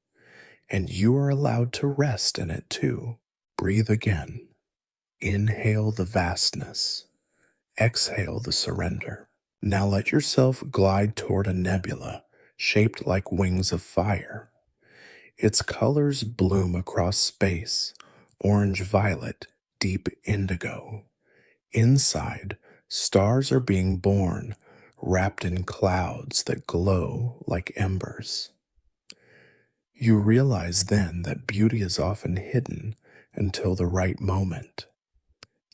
A: And you are allowed to rest in it too. Breathe again. Inhale the vastness. Exhale the surrender. Now let yourself glide toward a nebula shaped like wings of fire. Its colors bloom across space: orange-violet, deep indigo. Inside, stars are being born, wrapped in clouds that glow like embers. You realize then that beauty is often hidden until the right moment,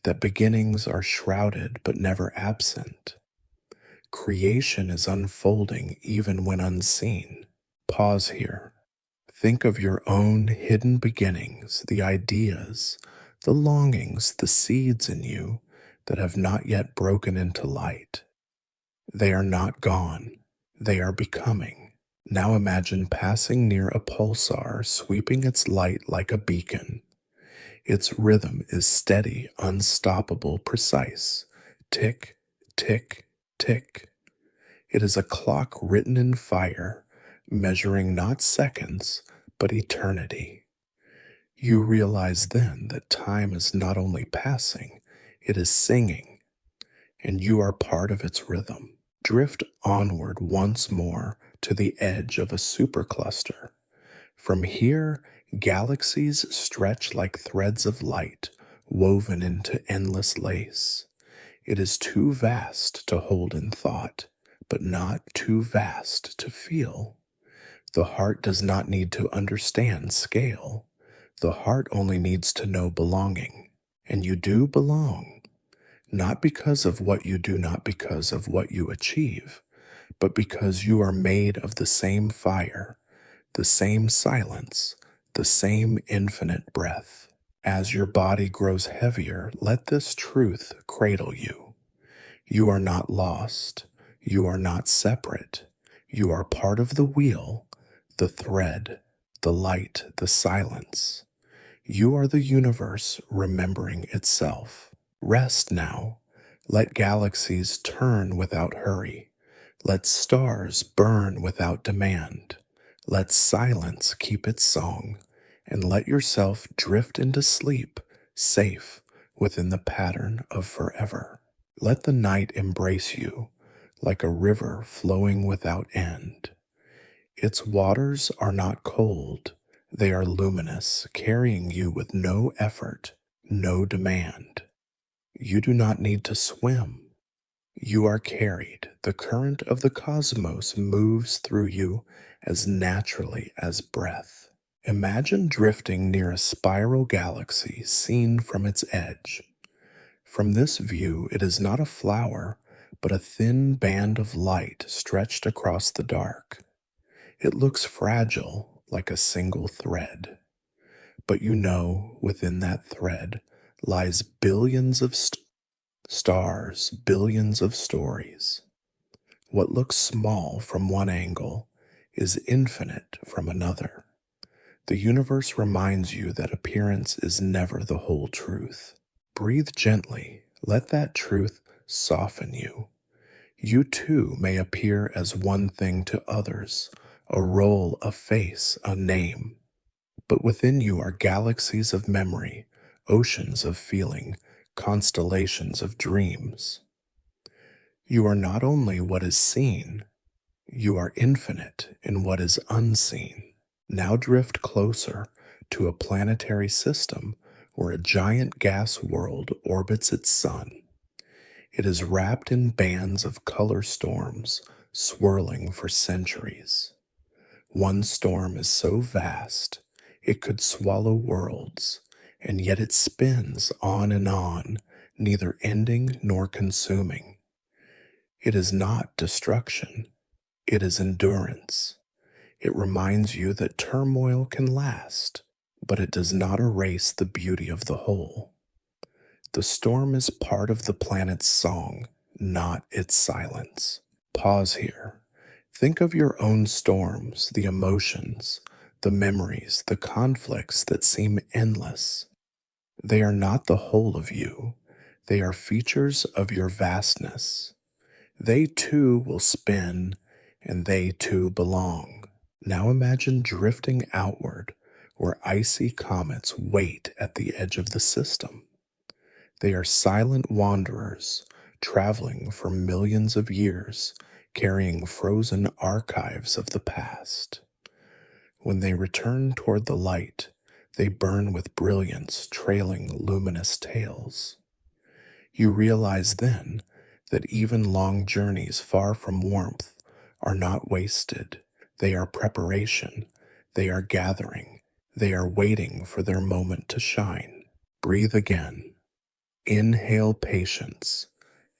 A: that beginnings are shrouded but never absent. Creation is unfolding even when unseen. Pause here. Think of your own hidden beginnings, the ideas, the longings, the seeds in you that have not yet broken into light. They are not gone. They are becoming. Now imagine passing near a pulsar, sweeping its light like a beacon. Its rhythm is steady, unstoppable, precise. Tick, tick, tick. It is a clock written in fire, measuring not seconds, but eternity. You realize then that time is not only passing, it is singing, and you are part of its rhythm. Drift onward once more to the edge of a supercluster. From here, galaxies stretch like threads of light, woven into endless lace. It is too vast to hold in thought, but not too vast to feel. The heart does not need to understand scale. The heart only needs to know belonging. And you do belong, not because of what you do, not because of what you achieve, but because you are made of the same fire, the same silence, the same infinite breath. As your body grows heavier, let this truth cradle you. You are not lost. You are not separate. You are part of the wheel, the thread, the light, the silence. You are the universe remembering itself. Rest now. Let galaxies turn without hurry. Let stars burn without demand. Let silence keep its song, and let yourself drift into sleep, safe within the pattern of forever. Let the night embrace you like a river flowing without end. Its waters are not cold, they are luminous, carrying you with no effort, no demand. You do not need to swim. You are carried. The current of the cosmos moves through you as naturally as breath. Imagine drifting near a spiral galaxy seen from its edge. From this view, it is not a flower, but a thin band of light stretched across the dark. It looks fragile, like a single thread. But you know, within that thread lies billions of stars, billions of stories. What looks small from one angle is infinite from another. The universe reminds you that appearance is never the whole truth. Breathe gently. Let that truth soften you. You too may appear as one thing to others, a role, a face, a name. But within you are galaxies of memory, oceans of feeling, constellations of dreams. You are not only what is seen, you are infinite in what is unseen. Now drift closer to a planetary system where a giant gas world orbits its sun. It is wrapped in bands of color storms, swirling for centuries. One storm is so vast, it could swallow worlds, and yet it spins on, neither ending nor consuming. It is not destruction, it is endurance. It reminds you that turmoil can last, but it does not erase the beauty of the whole. The storm is part of the planet's song, not its silence. Pause here. Think of your own storms, the emotions, the memories, the conflicts that seem endless. They are not the whole of you. They are features of your vastness. They too will spin, and they too belong. Now imagine drifting outward where icy comets wait at the edge of the system. They are silent wanderers, traveling for millions of years, carrying frozen archives of the past. When they return toward the light, they burn with brilliance, trailing luminous tails. You realize then that even long journeys far from warmth are not wasted. They are preparation. They are gathering. They are waiting for their moment to shine. Breathe again. Inhale patience.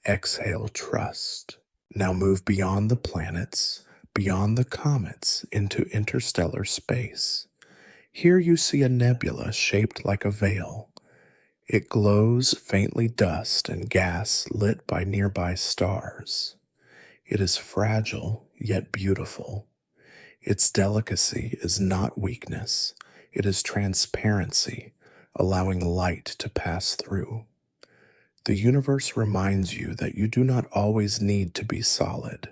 A: Exhale trust. Now move beyond the planets, beyond the comets, into interstellar space. Here you see a nebula shaped like a veil. It glows faintly dust and gas lit by nearby stars. It is fragile, yet beautiful. Its delicacy is not weakness. It is transparency, allowing light to pass through. The universe reminds you that you do not always need to be solid.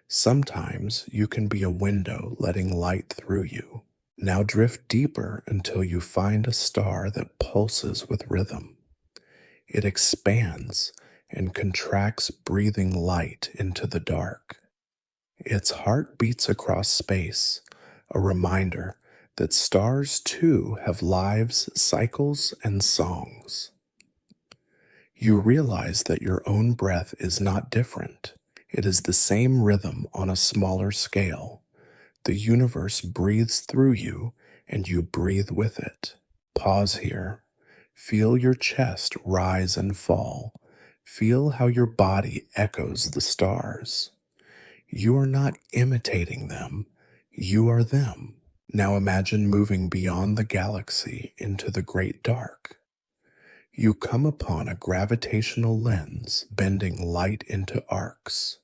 A: Sometimes you can be a window letting light through you. Now drift deeper until you find a star that pulses with rhythm. It expands and contracts, breathing light into the dark. Its heart beats across space, a reminder that stars too have lives, cycles, and songs. You realize that your own breath is not different. It is the same rhythm on a smaller scale. The universe breathes through you, and you breathe with it. Pause here. Feel your chest rise and fall. Feel how your body echoes the stars. You are not imitating them. You are them. Now imagine moving beyond the galaxy into the great dark. You come upon a gravitational lens bending light into arcs.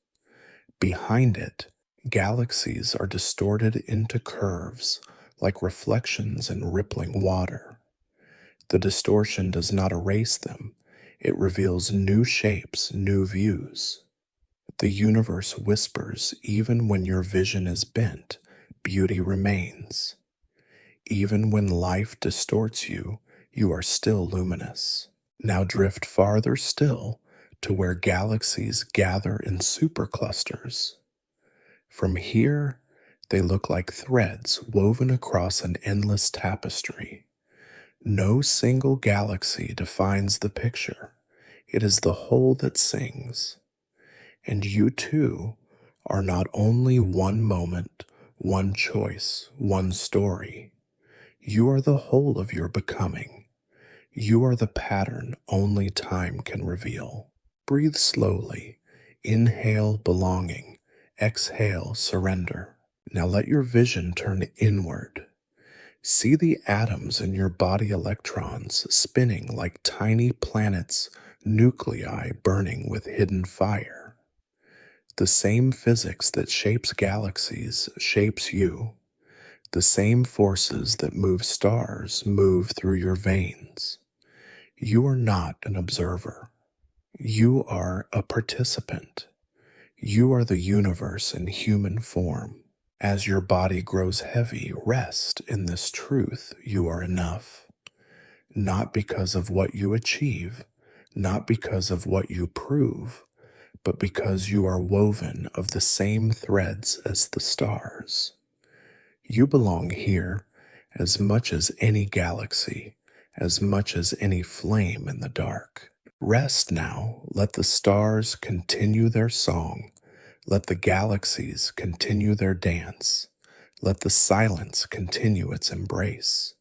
A: Behind it, galaxies are distorted into curves like reflections in rippling water. The distortion does not erase them. It reveals new shapes, new views. The universe whispers, even when your vision is bent, beauty remains. Even when life distorts you, you are still luminous. Now drift farther still to where galaxies gather in superclusters. From here, they look like threads woven across an endless tapestry. No single galaxy defines the picture. It is the whole that sings. And you too are not only one moment, one choice, one story. You are the whole of your becoming. You are the pattern only time can reveal. Breathe slowly. Inhale belonging. Exhale surrender. Now let your vision turn inward. See the atoms in your body electrons spinning like tiny planets, nuclei burning with hidden fire. The same physics that shapes galaxies shapes you. The same forces that move stars move through your veins. You are not an observer. You are a participant. You are the universe in human form. As your body grows heavy, rest in this truth you are enough. Not because of what you achieve, not because of what you prove, but because you are woven of the same threads as the stars. You belong here as much as any galaxy, as much as any flame in the dark. Rest now, let the stars continue their song. Let the galaxies continue their dance. Let the silence continue its embrace.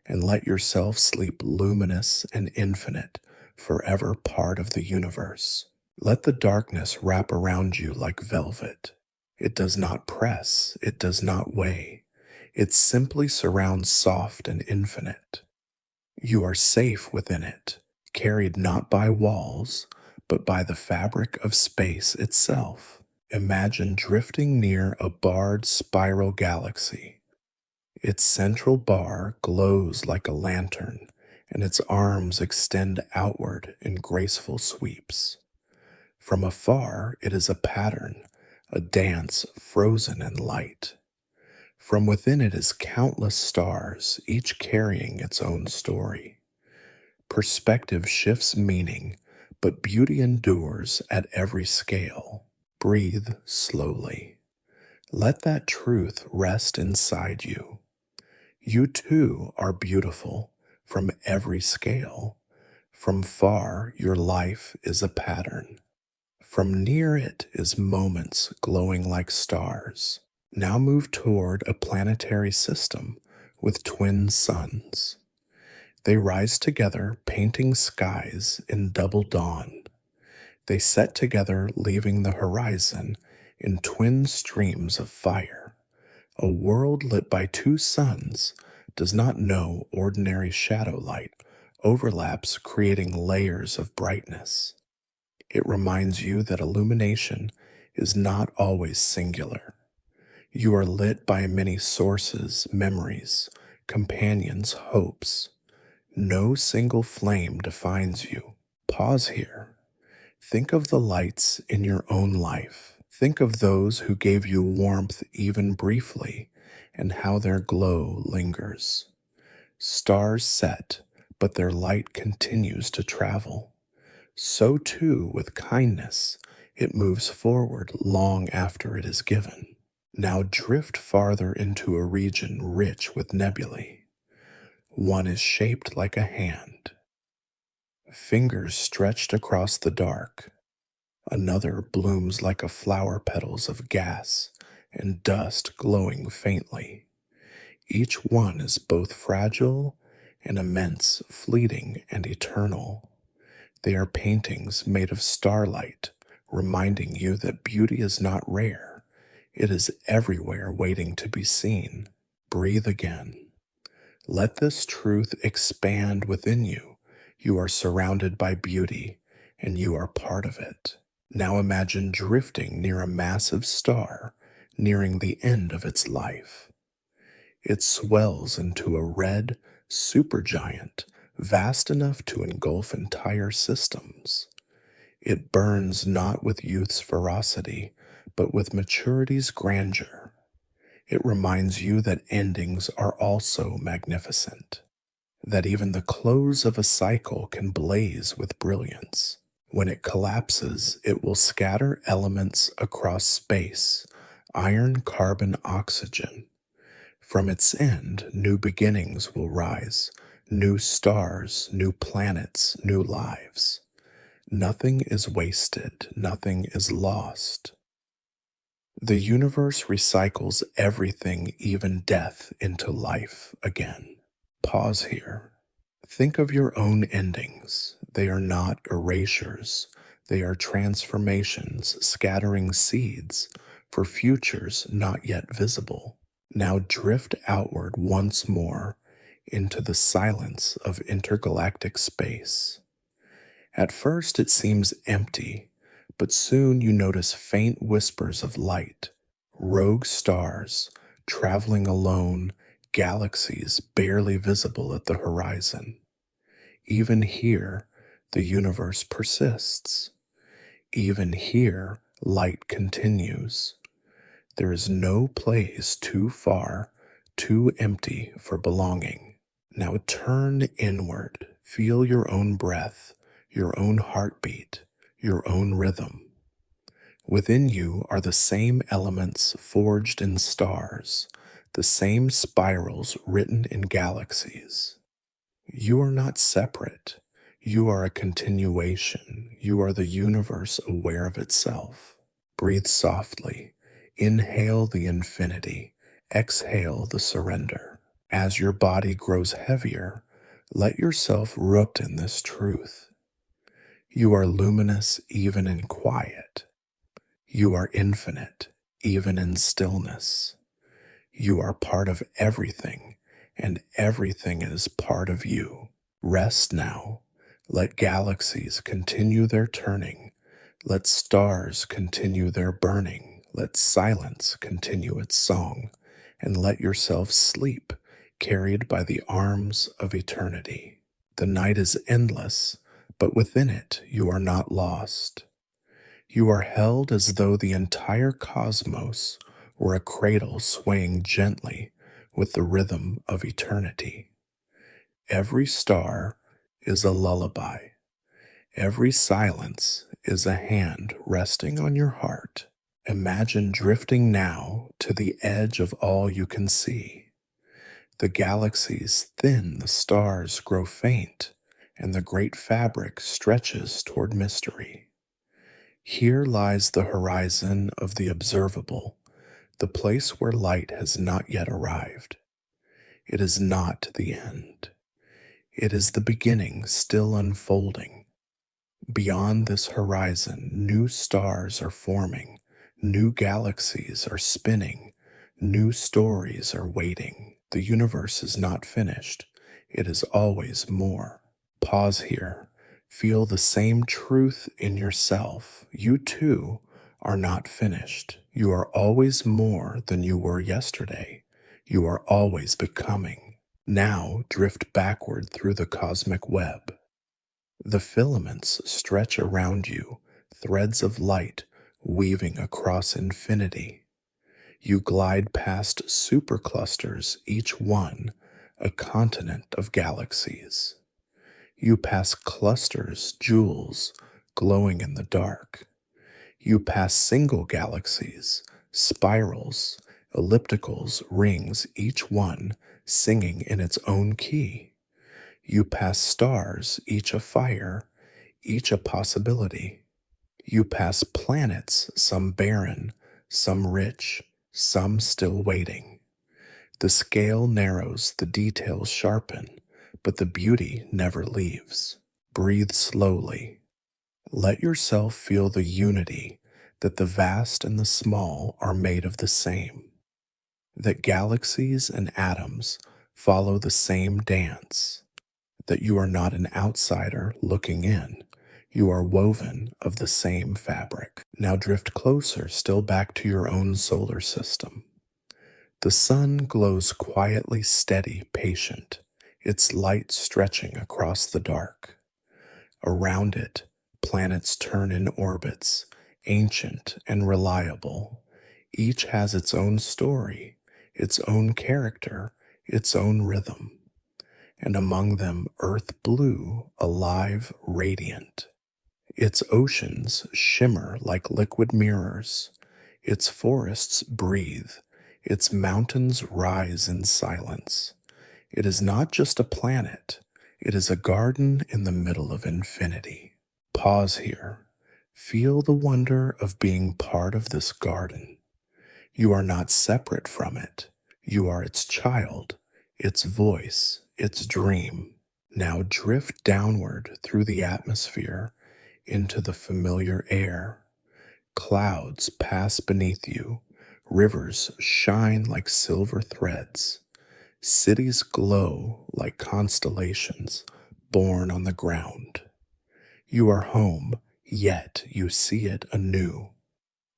A: And let yourself sleep luminous and infinite, forever part of the universe. Let the darkness wrap around you like velvet. It does not press, it does not weigh. It simply surrounds soft and infinite. You are safe within it, carried not by walls, but by the fabric of space itself. Imagine drifting near a barred spiral galaxy. Its central bar glows like a lantern, and its arms extend outward in graceful sweeps. From afar, it is a pattern, a dance frozen in light. From within it is countless stars, each carrying its own story. Perspective shifts meaning, but beauty endures at every scale. Breathe slowly. Let that truth rest inside you. You too are beautiful from every scale. From far, your life is a pattern. From near it is moments glowing like stars. Now move toward a planetary system with twin suns. They rise together, painting skies in double dawn. They set together, leaving the horizon in twin streams of fire. A world lit by two suns does not know ordinary shadow light, overlaps creating layers of brightness. It reminds you that illumination is not always singular. You are lit by many sources, memories, companions, hopes. No single flame defines you. Pause here. Think of the lights in your own life. Think of those who gave you warmth even briefly and how their glow lingers. Stars set, but their light continues to travel. So too with kindness, it moves forward long after it is given. Now drift farther into a region rich with nebulae. One is shaped like a hand, fingers stretched across the dark. Another blooms like a flower petals of gas and dust glowing faintly. Each one is both fragile and immense, fleeting and eternal. They are paintings made of starlight, reminding you that beauty is not rare. It is everywhere waiting to be seen. Breathe again. Let this truth expand within you. You are surrounded by beauty, and you are part of it. Now imagine drifting near a massive star, nearing the end of its life. It swells into a red supergiant, vast enough to engulf entire systems. It burns not with youth's ferocity, but with maturity's grandeur. It reminds you that endings are also magnificent, that even the close of a cycle can blaze with brilliance. When it collapses, it will scatter elements across space, iron, carbon, oxygen. From its end, new beginnings will rise, new stars, new planets, new lives. Nothing is wasted, nothing is lost. The universe recycles everything, even death, into life again. Pause here. Think of your own endings. They are not erasures, they are transformations, scattering seeds for futures not yet visible. Now drift outward once more into the silence of intergalactic space. At first it seems empty, but soon you notice faint whispers of light, rogue stars, traveling alone, galaxies barely visible at the horizon. Even here, the universe persists. Even here, light continues. There is no place too far, too empty for belonging. Now turn inward, feel your own breath, your own heartbeat, your own rhythm. Within you are the same elements forged in stars, the same spirals written in galaxies. You are not separate. You are a continuation. You are the universe aware of itself. Breathe softly. Inhale the infinity. Exhale the surrender. As your body grows heavier, let yourself root in this truth. You are luminous even in quiet. You are infinite even in stillness. You are part of everything, and everything is part of you. Rest now. Let galaxies continue their turning. Let stars continue their burning. Let silence continue its song. And let yourself sleep, carried by the arms of eternity. The night is endless, but within it you are not lost. You are held as though the entire cosmos were a cradle swaying gently with the rhythm of eternity. Every star is a lullaby. Every silence is a hand resting on your heart. Imagine drifting now to the edge of all you can see. The galaxies thin, the stars grow faint, and the great fabric stretches toward mystery. Here lies the horizon of the observable, the place where light has not yet arrived. It is not the end. It is the beginning still unfolding. Beyond this horizon, new stars are forming, new galaxies are spinning, new stories are waiting. The universe is not finished. It is always more. Pause here. Feel the same truth in yourself. You too are not finished. You are always more than you were yesterday. You are always becoming. Now drift backward through the cosmic web. The filaments stretch around you, threads of light weaving across infinity. You glide past superclusters, each one a continent of galaxies. You pass clusters, jewels, glowing in the dark. You pass single galaxies, spirals, ellipticals, rings, each one singing in its own key. You pass stars, each a fire, each a possibility. You pass planets, some barren, some rich, some still waiting. The scale narrows, the details sharpen, but the beauty never leaves. Breathe slowly. Let yourself feel the unity that the vast and the small are made of the same, that galaxies and atoms follow the same dance, that you are not an outsider looking in. You are woven of the same fabric. Now drift closer, still back to your own solar system. The sun glows quietly steady, patient, its light stretching across the dark. Around it, planets turn in orbits, ancient and reliable. Each has its own story, its own character, its own rhythm, and among them earth blue, alive, radiant. Its oceans shimmer like liquid mirrors, its forests breathe, its mountains rise in silence. It is not just a planet, it is a garden in the middle of infinity. Pause here. Feel the wonder of being part of this garden. You are not separate from it. You are its child, its voice, its dream. Now drift downward through the atmosphere into the familiar air. Clouds pass beneath you. Rivers shine like silver threads. Cities glow like constellations born on the ground. You are home, yet you see it anew.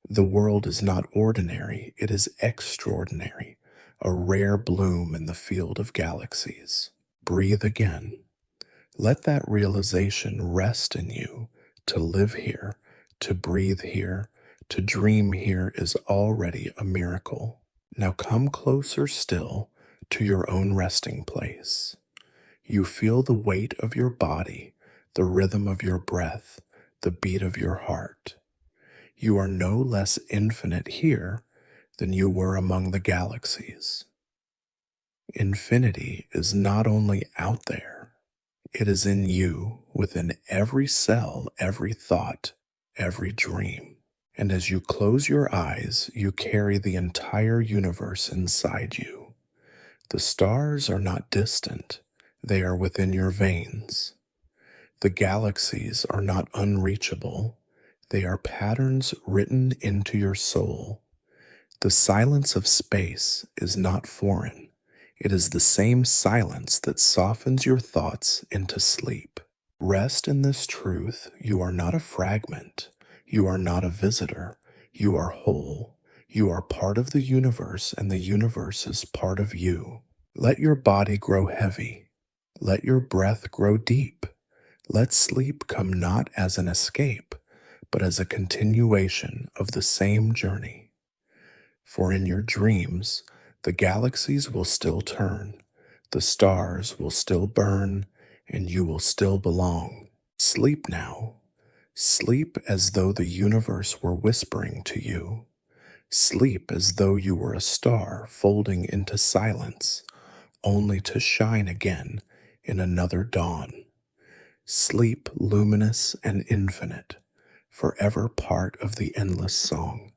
A: The world is not ordinary, it is extraordinary, a rare bloom in the field of galaxies. Breathe again. Let that realization rest in you. To live here, to breathe here, to dream here is already a miracle. Now come closer still to your own resting place. You feel the weight of your body, the rhythm of your breath, the beat of your heart. You are no less infinite here than you were among the galaxies. Infinity is not only out there, it is in you, within every cell, every thought, every dream. And as you close your eyes, you carry the entire universe inside you. The stars are not distant, they are within your veins. The galaxies are not unreachable, they are patterns written into your soul. The silence of space is not foreign. It is the same silence that softens your thoughts into sleep. Rest in this truth. You are not a fragment. You are not a visitor. You are whole. You are part of the universe, and the universe is part of you. Let your body grow heavy. Let your breath grow deep. Let sleep come not as an escape, but as a continuation of the same journey. For in your dreams, the galaxies will still turn, the stars will still burn, and you will still belong. Sleep now. Sleep as though the universe were whispering to you. Sleep as though you were a star folding into silence, only to shine again in another dawn. Sleep luminous and infinite, forever part of the endless song.